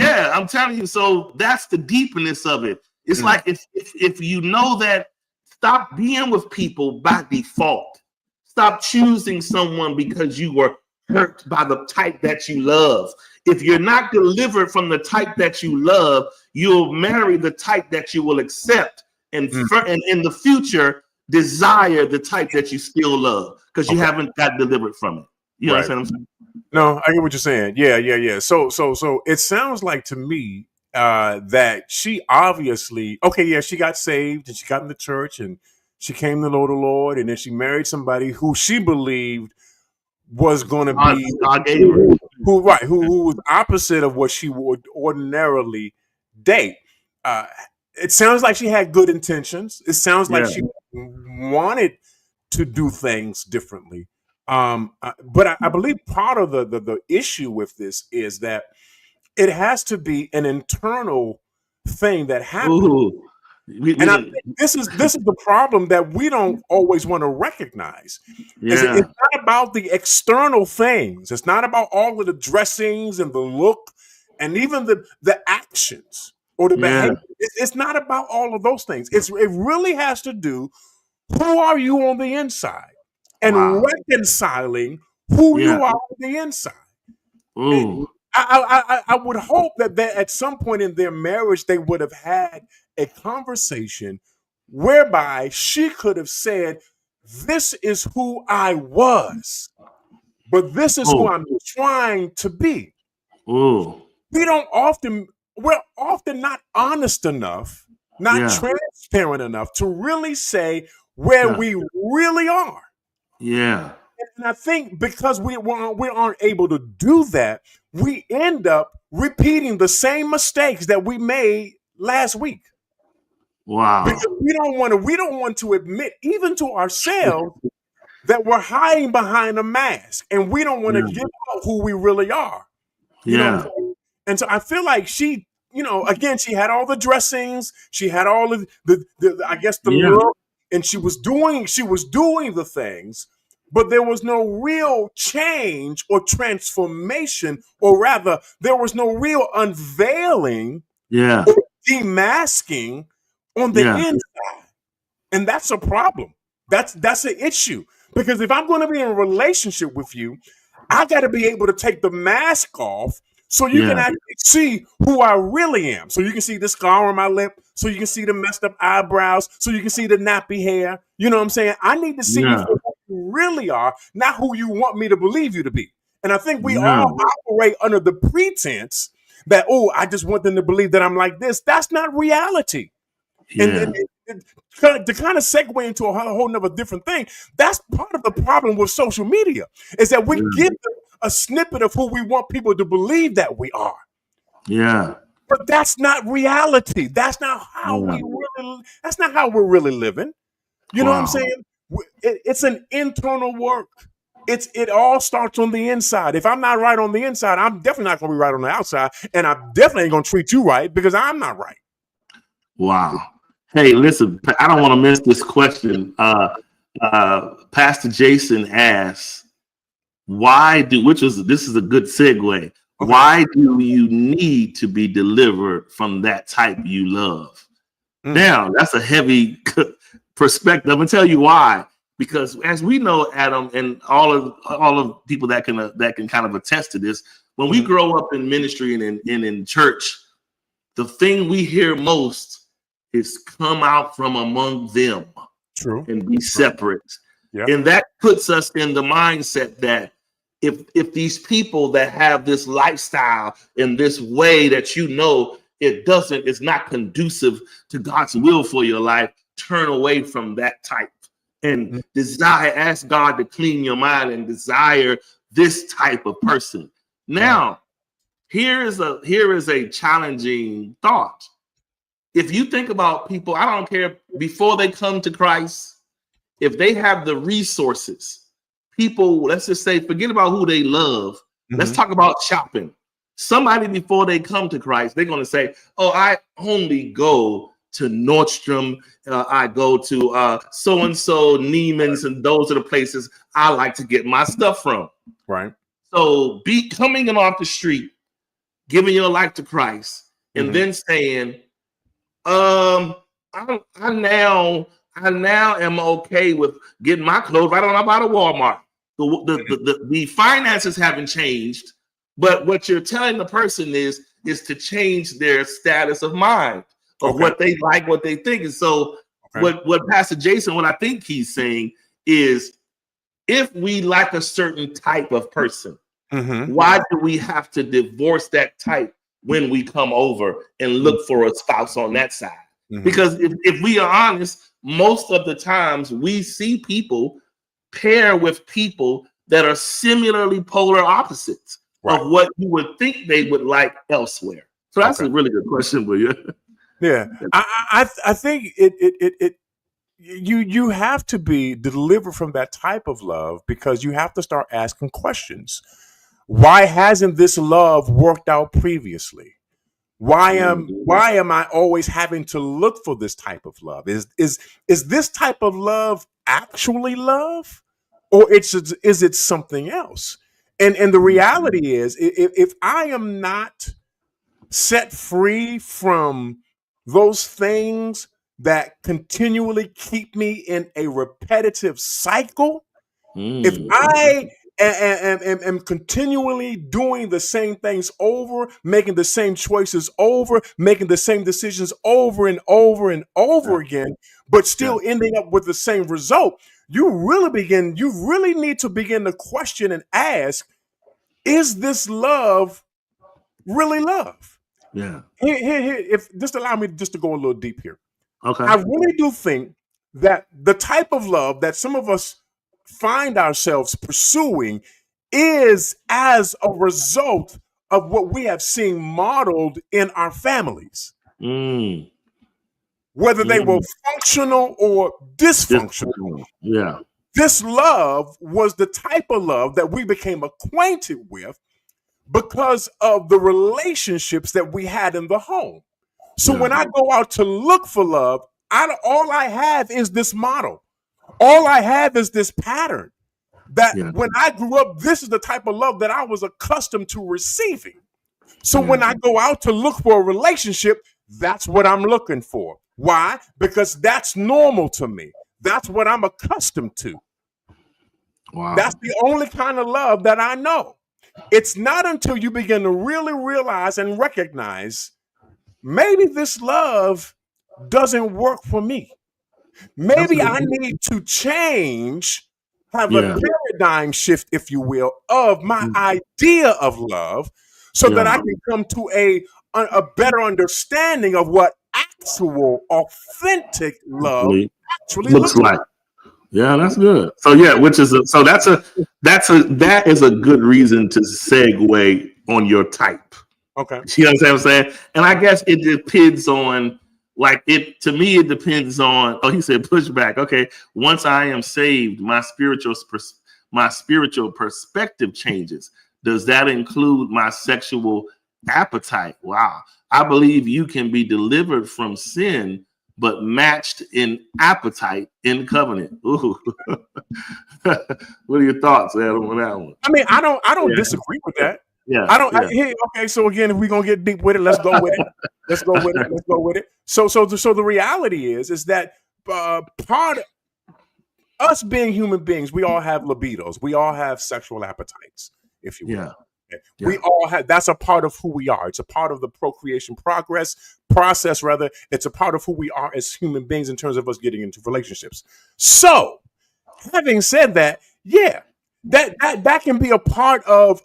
I'm telling you, so that's the deepness of it. It's like if you know that, stop being with people by default. Stop choosing someone because you were hurt by the type that you love. If you're not delivered from the type that you love, you'll marry the type that you will accept, and in the future desire the type that you still love because you haven't got delivered from it. You understand what I'm saying? No, I get what you're saying. Yeah. So it sounds like to me that she obviously, she got saved and she got in the church and she came to know the Lord, and then she married somebody who she believed was going to be God gave her. who was opposite of what she would ordinarily date. It sounds like she had good intentions. It sounds like she wanted to do things differently. But I believe part of the issue with this is that it has to be an internal thing that happens. Ooh. I think this is the problem that we don't always want to recognize. It's not about the external things. It's not about all of the dressings and the look and even the actions or the behavior. It's not about all of those things. It really has to do who are you on the inside and reconciling who you are on the inside. I would hope that at some point in their marriage, they would have had a conversation whereby she could have said, this is who I was, but this is who I'm trying to be. We're often not honest enough, not transparent enough to really say where we really are. Yeah. And I think because we aren't able to do that, we end up repeating the same mistakes that we made last week. Wow. Because we don't want to admit, even to ourselves, that we're hiding behind a mask, and we don't want to give out who we really are. You know what I'm saying? And so I feel like she, again, she had all the dressings, she had all of the look, and she was doing the things, but there was no real change or transformation, or rather, there was no real unveiling or demasking on the inside. And that's a problem. That's an issue. Because if I'm going to be in a relationship with you, I got to be able to take the mask off so you can actually see who I really am. So you can see the scar on my lip, so you can see the messed up eyebrows, so you can see the nappy hair. You know what I'm saying? I need to see you for who you really are, not who you want me to believe you to be. And I think we all operate under the pretense that, I just want them to believe that I'm like this. That's not reality. And to kind of segue into a whole nother different thing, that's part of the problem with social media, is that we give them a snippet of who we want people to believe that we are. Yeah. But that's not reality. That's not how that's not how we're really living. You know what I'm saying? It's an internal work. It all starts on the inside. If I'm not right on the inside, I'm definitely not going to be right on the outside. And I definitely ain't going to treat you right because I'm not right. Wow. Hey, listen, I don't want to miss this question. Pastor Jason asks, this is a good segue. Okay. Why do you need to be delivered from that type you love? Now, that's a heavy perspective. I'm gonna tell you why. Because as we know, Adam, and all of people that can kind of attest to this, when we grow up in ministry and in church, the thing we hear most is come out from among them. True. And be separate. Yeah. And that puts us in the mindset that if these people that have this lifestyle in this way that it's not conducive to God's will for your life, turn away from that type and ask God to clean your mind and desire this type of person. Now, here is a challenging thought. If you think about people, I don't care, before they come to Christ, if they have the resources, people, let's just say, forget about who they love. Let's talk about shopping. Somebody before they come to Christ, they're going to say, oh, I only go to Nordstrom. I go to so-and-so, Neiman's, and those are the places I like to get my stuff from. Right. So be coming in off the street, giving your life to Christ, and then saying, I now am okay with getting my clothes right on up out of Walmart. The finances haven't changed, but what you're telling the person is to change their status of mind of what they like, what they think. And so what Pastor Jason, what I think he's saying is, if we like a certain type of person, why do we have to divorce that type when we come over and look for a spouse on that side? Because if we are honest, most of the times we see people pair with people that are similarly polar opposites of what you would think they would like elsewhere. So that's a really good question, for you. Yeah, I think you have to be delivered from that type of love, because you have to start asking questions. Why hasn't this love worked out previously? Why am I always having to look for this type of love? Is this type of love actually love, or is it something else? And the reality is, if I am not set free from those things that continually keep me in a repetitive cycle, if I am continually doing the same things over, making the same choices over, making the same decisions over and over and over again, but still ending up with the same result, you really need to begin to question and ask, is this love really love? Yeah. Here, if just allow me just to go a little deep here. Okay. I really do think that the type of love that some of us find ourselves pursuing is as a result of what we have seen modeled in our families. Whether they were functional or dysfunctional. Yeah. This love was the type of love that we became acquainted with because of the relationships that we had in the home. So when I go out to look for love, all I have is this model. All I have is this pattern that when I grew up, this is the type of love that I was accustomed to receiving. So when I go out to look for a relationship, that's what I'm looking for. Why? Because that's normal to me. That's what I'm accustomed to. Wow. That's the only kind of love that I know. It's not until you begin to really realize and recognize, maybe this love doesn't work for me. Maybe I need to change, have a paradigm shift, if you will, of my idea of love, so that I can come to a better understanding of what actual, authentic love actually looks like. Yeah, that's good. So that is a good reason to segue on your type. Okay. You know what I'm saying? And I guess it depends on, to me, it depends on, he said pushback. Okay. Once I am saved, my spiritual perspective changes. Does that include my sexual appetite. Wow. I believe you can be delivered from sin, but matched in appetite in covenant. Ooh. What are your thoughts, Adam, on that one? I mean, I don't Yeah. disagree with that. Yeah. I don't. Yeah. Hey, okay. So again, if we're gonna get deep with it, let's go with it. Let's go with it. Let's go with it. So the reality is that part of us being human beings, we all have libidos. We all have sexual appetites, if you will. Yeah. Okay? Yeah. We all have. That's a part of who we are. It's a part of the procreation process. Rather, it's a part of who we are as human beings in terms of us getting into relationships. So, having said that, yeah. That can be a part of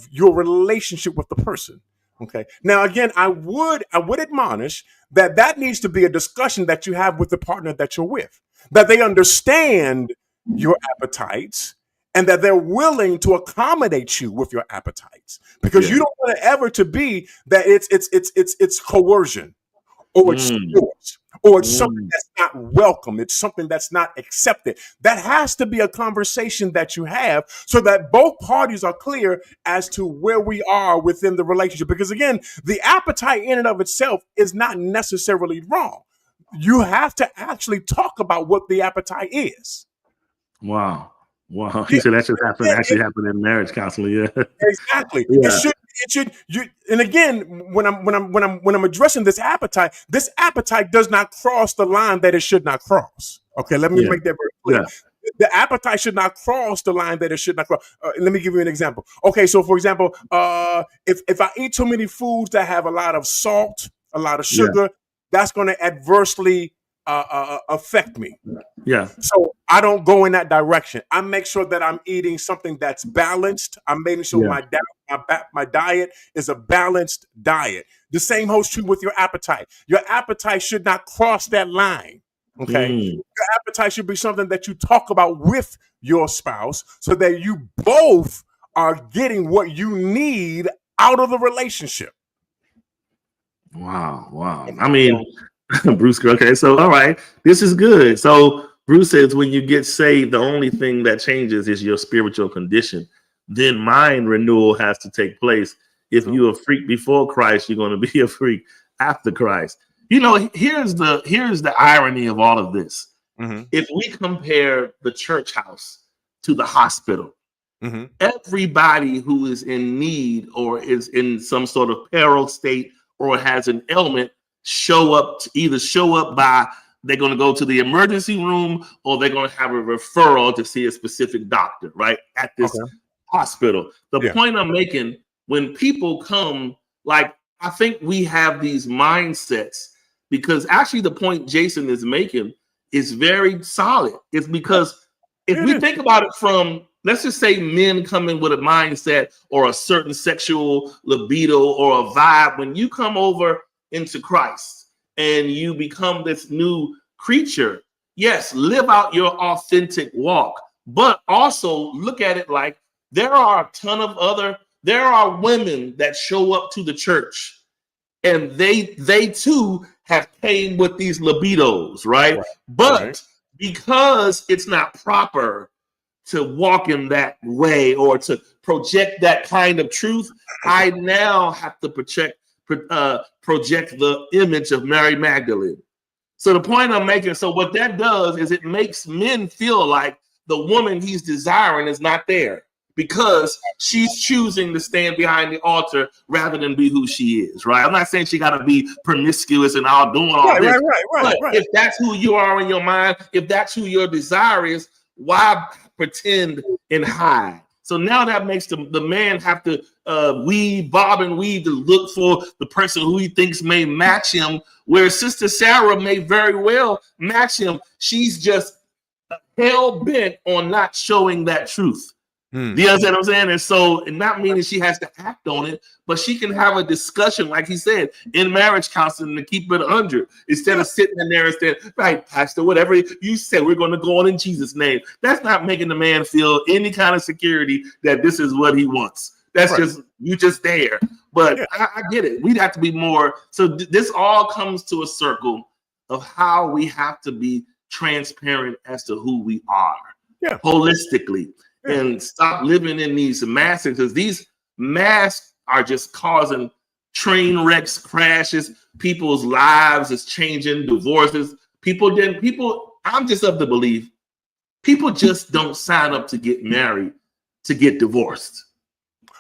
your relationship with the person. Okay. Now, again, I would admonish that needs to be a discussion that you have with the partner that you're with, that they understand your appetites and that they're willing to accommodate you with your appetites, because you don't want it ever to be that it's coercion, or it's forced, or it's something that's not welcome. It's something that's not accepted. That has to be a conversation that you have so that both parties are clear as to where we are within the relationship. Because again, the appetite in and of itself is not necessarily wrong. You have to actually talk about what the appetite is. Wow. He said that actually happened in marriage counseling. Yeah. Exactly. Yeah. It should you, and again, when I'm addressing this appetite does not cross the line that it should not cross. Okay, let me make that very clear. Yeah. The appetite should not cross the line that it should not cross. Let me give you an example. Okay, so for example, if I eat too many foods that have a lot of salt, a lot of sugar, that's going to adversely affect me. Yeah. So I don't go in that direction. I make sure that I'm eating something that's balanced. I'm making sure my diet is a balanced diet. The same holds true with your appetite. Your appetite should not cross that line. Okay. Your appetite should be something that you talk about with your spouse so that you both are getting what you need out of the relationship. Wow. I mean, Bruce, okay, so all right, this is good. So Bruce says when you get saved, the only thing that changes is your spiritual condition. Then mind renewal has to take place. If you're a freak before Christ, you're going to be a freak after Christ. You know, here's the irony of all of this. If we compare the church house to the hospital, everybody who is in need or is in some sort of peril state or has an ailment show up by they're going to go to the emergency room or they're going to have a referral to see a specific doctor, right, at this hospital. The point I'm making, when people come, like, I think we have these mindsets, because actually the point Jason is making is very solid. It's because if we think about it from, let's just say men come in with a mindset or a certain sexual libido or a vibe, when you come over into Christ and you become this new creature, yes, live out your authentic walk, but also look at it like there are women that show up to the church and they too have came with these libidos, right? But because it's not proper to walk in that way or to project that kind of truth, I now have to project the image of Mary Magdalene. So the point I'm making, so what that does is it makes men feel like the woman he's desiring is not there because she's choosing to stand behind the altar rather than be who she is, right? I'm not saying she got to be promiscuous and all doing all this. Right. If that's who you are in your mind, if that's who your desire is, why pretend and hide? So now that makes the man have to bob and weave to look for the person who he thinks may match him, where Sister Sarah may very well match him. She's just hell-bent on not showing that truth. You understand what I'm saying? And so, and not meaning she has to act on it, but she can have a discussion, like he said, in marriage counseling to keep it 100 instead of sitting in there and saying, right, Pastor, whatever you said, we're going to go on in Jesus' name. That's not making the man feel any kind of security that this is what he wants. That's just, you just there. But I get it. We'd have to be more. So this all comes to a circle of how we have to be transparent as to who we are holistically. And stop living in these masks, because these masks are just causing train wrecks, crashes. People's lives is changing, divorces. I'm just of the belief people just don't sign up to get married to get divorced.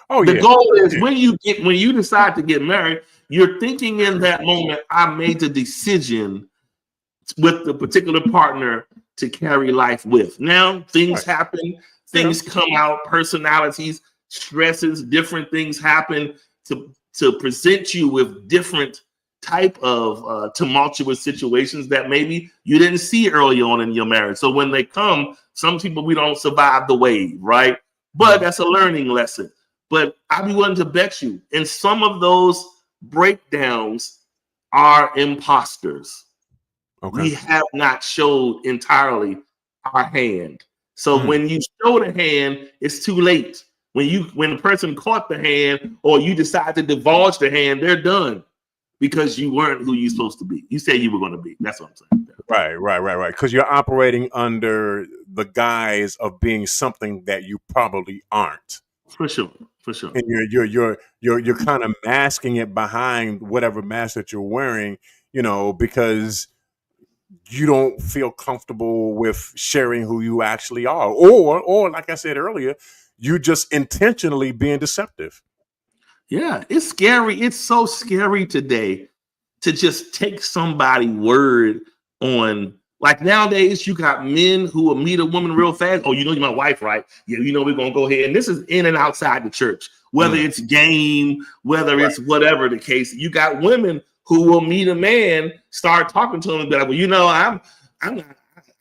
Oh, the yeah. goal is when you decide to get married, you're thinking in that moment, I made the decision with the particular partner to carry life with. Now things happen, things come out, personalities, stresses, different things happen to present you with different type of tumultuous situations that maybe you didn't see early on in your marriage. So when they come, some people, we don't survive the wave, right? But that's a learning lesson. But I'd be willing to bet you, in some of those breakdowns are imposters. Okay. We have not showed entirely our hand. So when you show the hand, it's too late. When the person caught the hand or you decide to divulge the hand, they're done because you weren't who you're supposed to be. You said you were going to be. That's what I'm saying. Right. Because you're operating under the guise of being something that you probably aren't. For sure. And you're kind of masking it behind whatever mask that you're wearing, because you don't feel comfortable with sharing who you actually are, or like I said earlier, you just intentionally being deceptive. Yeah, it's scary. It's so scary today to just take somebody's word on. Like nowadays, you got men who will meet a woman real fast. Oh, you're my wife, right? Yeah, we're going to go ahead. And this is in and outside the church, whether it's game, whether it's whatever the case. You got women who will meet a man, start talking to him, and be like, well, I'm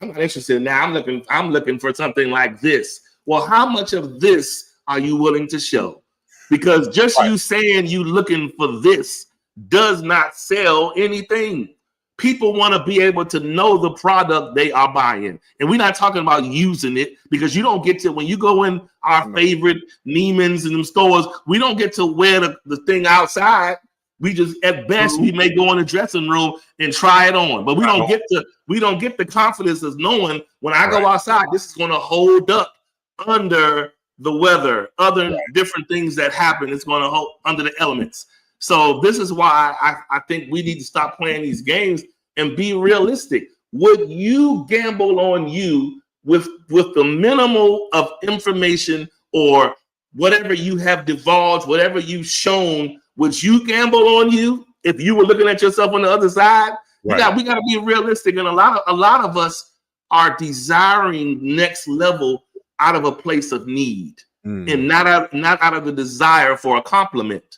not interested now. I'm looking for something like this. Well, how much of this are you willing to show? Because just you saying you looking for this does not sell anything. People want to be able to know the product they are buying. And we're not talking about using it, because you don't get to, when you go in our favorite Neiman's and them stores, we don't get to wear the thing outside. We just, at best, we may go in the dressing room and try it on, but we don't get the confidence of knowing when I go outside, this is going to hold up under the weather, other different things that happen. It's going to hold under the elements. So this is why I think we need to stop playing these games and be realistic. Would you gamble on you with the minimal of information or whatever you have divulged, whatever you've shown? Would you gamble on you if you were looking at yourself on the other side? We got to be realistic, and a lot of us are desiring next level out of a place of need, and not out of the desire for a compliment.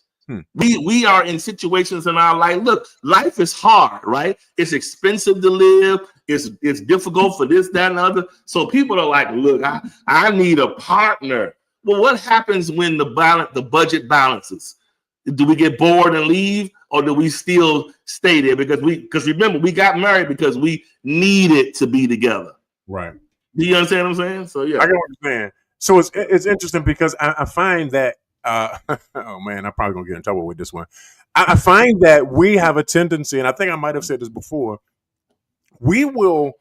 We are in situations in our life. Look, life is hard, right? It's expensive to live. It's difficult for this, that, and other. So people are like, look, I need a partner. Well, what happens when the budget balances? Do we get bored and leave, or do we still stay there? Because remember, we got married because we needed to be together. Right. Do you understand what I'm saying? So yeah, I get what you're saying. So it's interesting because I find that oh man, I'm probably gonna get in trouble with this one. I find that we have a tendency, and I think I might have said this before, we will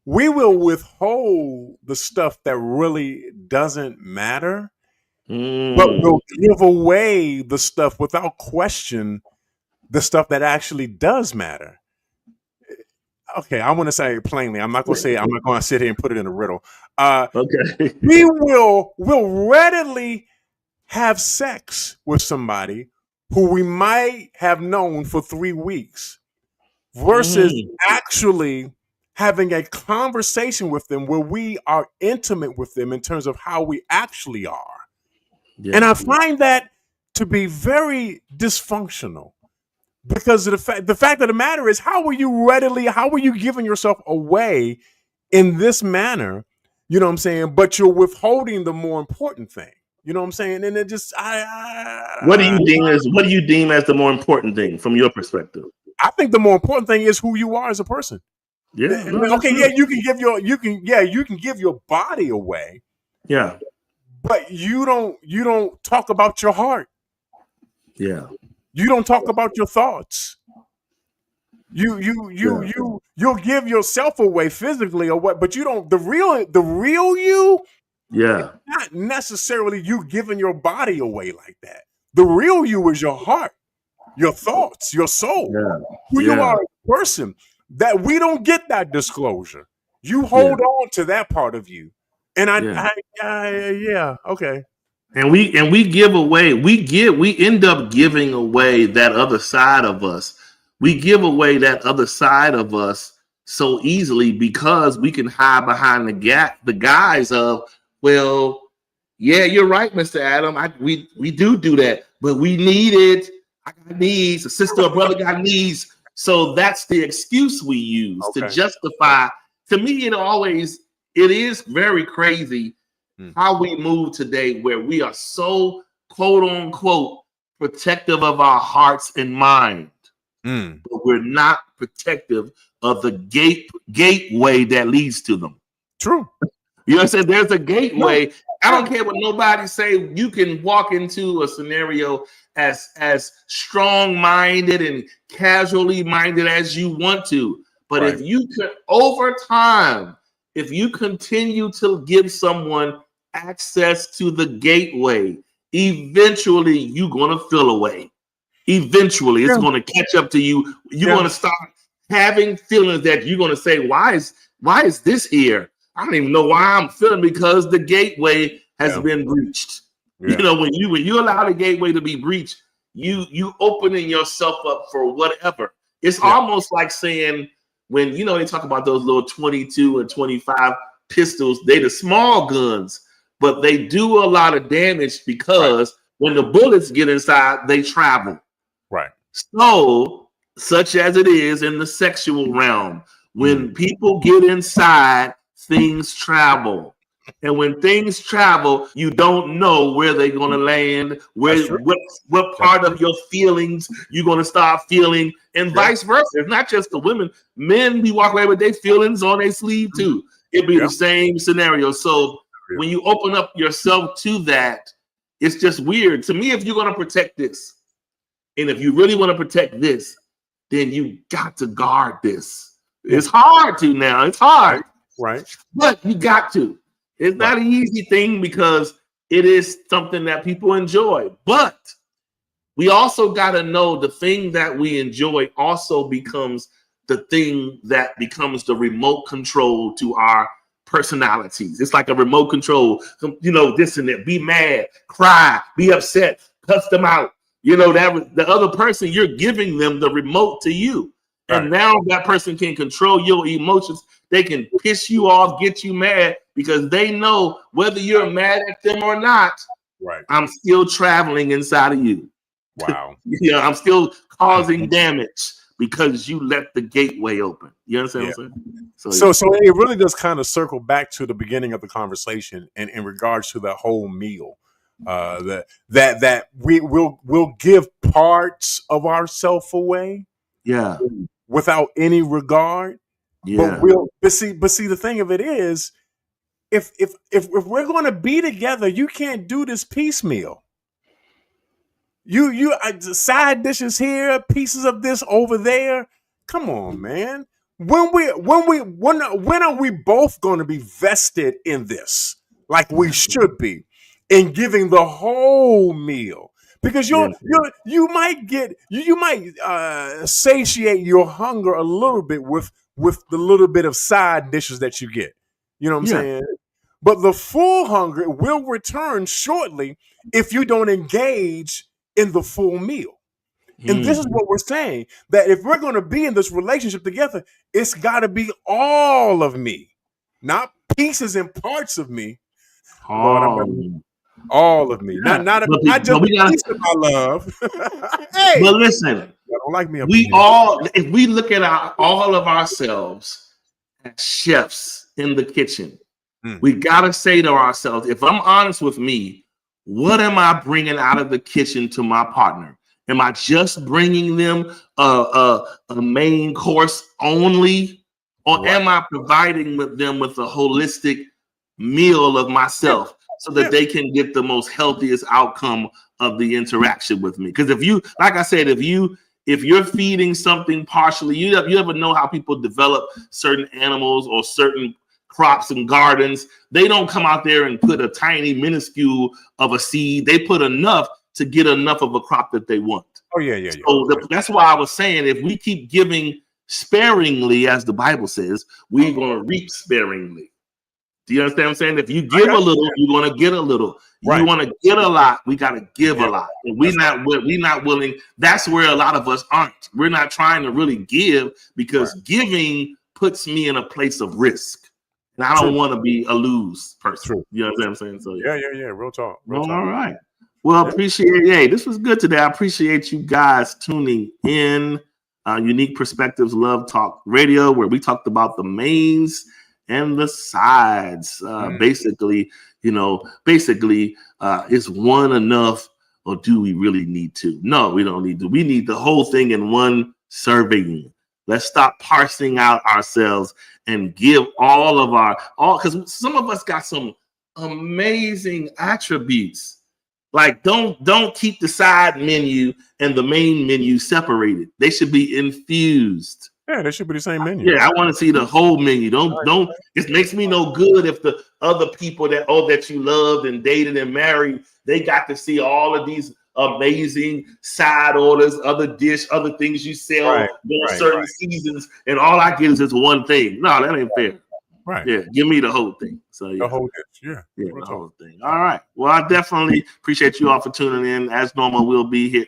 withhold the stuff that really doesn't matter, but we'll give away the stuff without question, the stuff that actually does matter. Okay, I want to say it plainly. I'm not going to say it. I'm not going to sit here and put it in a riddle. Okay. We will readily have sex with somebody who we might have known for 3 weeks versus actually having a conversation with them where we are intimate with them in terms of how we actually are. Yeah. And I find that to be very dysfunctional. Because of the fact of the matter is, how are you giving yourself away in this manner? You know what I'm saying? But you're withholding the more important thing. You know what I'm saying? And it just, what do you deem as the more important thing from your perspective? I think the more important thing is who you are as a person. Yeah. Okay. Yeah. You can give your body away. Yeah. But you don't talk about your heart. Yeah. You don't talk about your thoughts. You'll give yourself away physically or what, but you don't, the real you, not necessarily you giving your body away like that. The real you is your heart, your thoughts, your soul, who you are as a person. That we don't get that disclosure. You hold on to that part of you, and okay. And we give away. We end up giving away that other side of us. We give away that other side of us so easily because we can hide behind the guise of, well, yeah, you're right, Mr. Adam. We do that, but we need it. I got needs. A sister or brother got needs. So that's the excuse we use to justify. To me, it is very crazy how we move today, where we are so quote unquote protective of our hearts and mind, but we're not protective of the gateway that leads to them. True. You know what I'm saying? There's a gateway. No. I don't care what nobody say. You can walk into a scenario as strong-minded and casually minded as you want to. But if you could, over time, if you continue to give someone access to the gateway, eventually you're going to feel away. Eventually, it's going to catch up to you. You're going to start having feelings that you're going to say, why is this here? I don't even know why I'm feeling, because the gateway has been breached. You know, when you allow the gateway to be breached, you opening yourself up for whatever. It's almost like saying, when they talk about those little 22 and 25 pistols, they the small guns, but they do a lot of damage because when the bullets get inside, they travel. Right. So, such as it is in the sexual realm, when people get inside, things travel. And when things travel, you don't know where they're going to land, what part of your feelings you're going to start feeling, and vice versa. It's not just the women. Men be walking away with their feelings on their sleeve too. It'd be the same scenario. So when you open up yourself to that, it's just weird. To me, if you're going to protect this, and if you really want to protect this, then you got to guard this. It's hard to now. It's hard. Right. But you got to. It's not an easy thing because it is something that people enjoy. But we also got to know the thing that we enjoy also becomes the thing that becomes the remote control to our personalities. It's like a remote control, this and that. Be mad, cry, be upset, cuss them out. That the other person, you're giving them the remote to you. And now that person can control your emotions. They can piss you off, get you mad, because they know whether you're mad at them or not, I'm still traveling inside of you. Wow. I'm still causing damage because you let the gateway open. You understand what I'm saying? So it really does kind of circle back to the beginning of the conversation and in regards to the whole meal. That we'll give parts of ourselves away. Yeah. Without any regard. Yeah. But see, the thing of it is, if we're going to be together, you can't do this piecemeal. You side dishes here, pieces of this over there. Come on, man. When are we both going to be vested in this, like we should be, in giving the whole meal? Because you might satiate your hunger a little bit with the little bit of side dishes that you get. You know what I'm saying? But the full hunger will return shortly if you don't engage in the full meal. And this is what we're saying, that if we're going to be in this relationship together, it's got to be all of me, not pieces and parts of me. All of me, not just a piece of my love. Hey, but listen, don't like me. If we look at all of ourselves as chefs in the kitchen, we gotta say to ourselves, if I'm honest with me, what am I bringing out of the kitchen to my partner? Am I just bringing them a main course only, or am I providing them with a holistic meal of myself? So that they can get the most healthiest outcome of the interaction with me. Because if you're feeding something partially, you ever know how people develop certain animals or certain crops and gardens? They don't come out there and put a tiny minuscule of a seed. They put enough to get enough of a crop that they want. Oh yeah. So that's why I was saying, if we keep giving sparingly, as the Bible says, we're going to reap sparingly. Do you understand what I'm saying? If you give a little, you're going to get a little. Right. You want to get a lot, we got to give a lot. And we're not willing. That's where a lot of us aren't. We're not trying to really give, because giving puts me in a place of risk. And I don't want to be a lose person. True. You know what I'm saying? So Yeah. Real talk. All right. Well, this was good today. I appreciate you guys tuning in. Unique Perspectives Love Talk Radio, where we talked about the mains and the sides. Basically, is one enough, or do we really need two? No, we don't need to. We need the whole thing in one serving. Let's stop parsing out ourselves and give all, because some of us got some amazing attributes. Like, don't keep the side menu and the main menu separated. They should be infused. Yeah, they should be the same menu. Yeah, I want to see the whole menu. Don't. It makes me no good if the other people that you loved and dated and married, they got to see all of these amazing side orders, other things you sell during certain seasons, and all I get is this one thing. No, that ain't fair. Right. Yeah, give me the whole thing. So the whole dish. Yeah, the whole thing. All right. Well, I definitely appreciate you all for tuning in. As normal, we'll be here.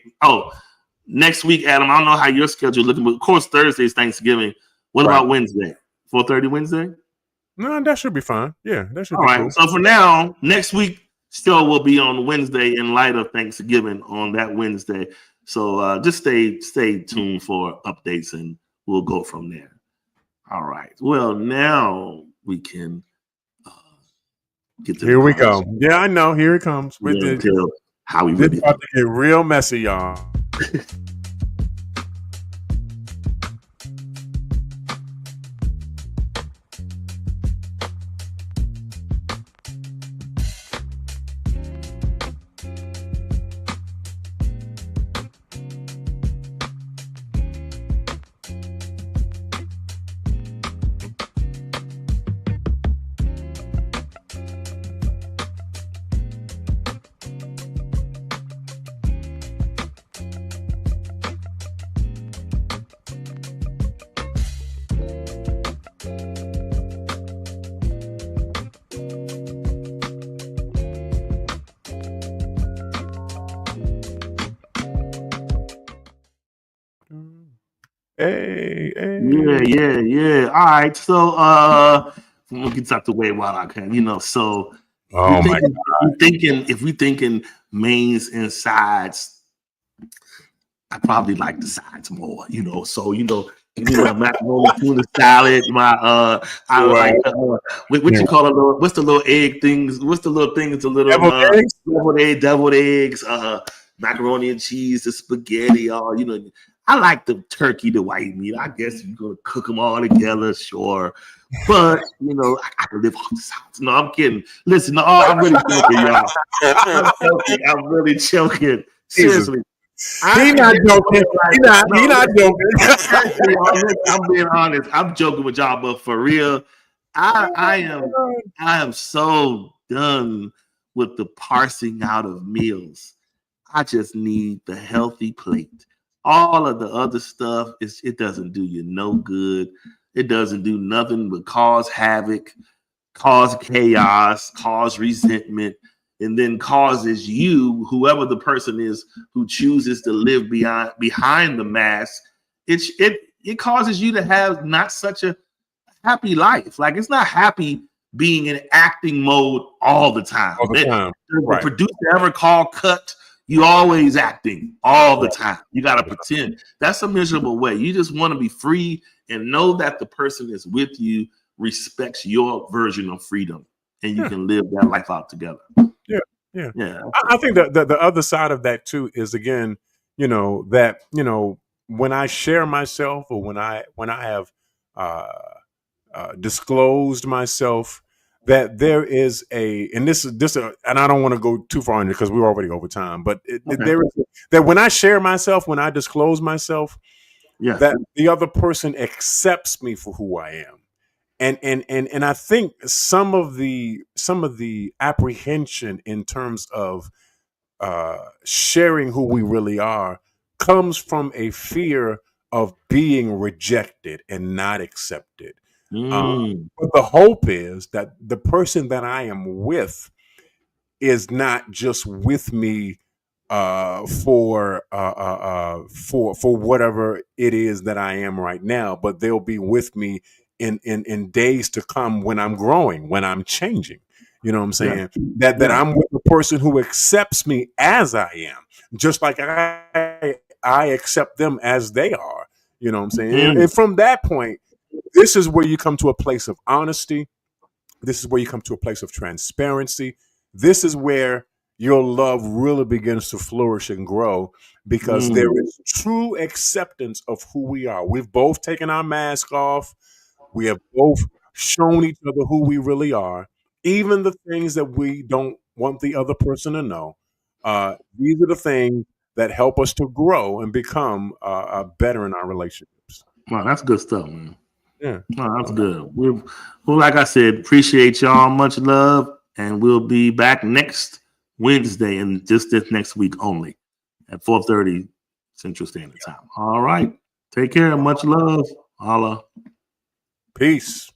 Next week, Adam, I don't know how your schedule is looking, but of course Thursday is Thanksgiving. What about Wednesday? 4:30 Wednesday? No, that should be fine. Yeah, that should all be right. Cool. So for now, next week still will be on Wednesday in light of Thanksgiving on that Wednesday. So just stay tuned for updates, and we'll go from there. All right. Well, now we can get to. Here we go. Yeah, I know. Here it comes. How we really about to get real messy, y'all. Hey. Yeah. All right. So we'll get out the way while I can, so if we thinking mains and sides, I probably like the sides more, so macaroni tuna salad, I like what you call a little, what's the little egg things, deviled eggs, macaroni and cheese, the spaghetti, I like the turkey, the white meat. I guess you're gonna cook them all together, sure. But I can live off the sides. No, I'm kidding. Listen, I'm really joking, y'all. I'm really joking. Seriously. He's not joking. He's not joking. I'm being honest. I'm joking with y'all, but for real, I am so done with the parsing out of meals. I just need the healthy plate. All of the other stuff, it doesn't do you no good. It doesn't do nothing but cause havoc, cause chaos, cause resentment, and then causes you, whoever the person is who chooses to live behind the mask, it causes you to have not such a happy life. Like, it's not happy being in acting mode all the time. The producer ever call cut, you always acting all the time. You got to pretend. That's a miserable way. You just want to be free and know that the person is with you respects your version of freedom, and you can live that life out together. Yeah. I think that the other side of that too is, again, that when I share myself, or when I have disclosed myself, that there is and I don't want to go too far into it because we're already over time, but there is that when I share myself, when I disclose myself, that the other person accepts me for who I am. And I think some of the apprehension in terms of sharing who we really are comes from a fear of being rejected and not accepted. But the hope is that the person that I am with is not just with me for whatever it is that I am right now, but they'll be with me in days to come when I'm growing, when I'm changing. You know what I'm saying? That I'm with the person who accepts me as I am, just like I accept them as they are. You know what I'm saying? And from that point, this is where you come to a place of honesty. This is where you come to a place of transparency. This is where your love really begins to flourish and grow, because there is true acceptance of who we are. We've both taken our mask off. We have both shown each other who we really are, even the things that we don't want the other person to know. These are the things that help us to grow and become better in our relationships. Wow, that's good stuff, man. Yeah. Oh, that's good. Well, like I said, appreciate y'all. Much love. And we'll be back next Wednesday and just this next week only at 4:30 Central Standard Time. All right. Take care. Much love. Holla. Peace.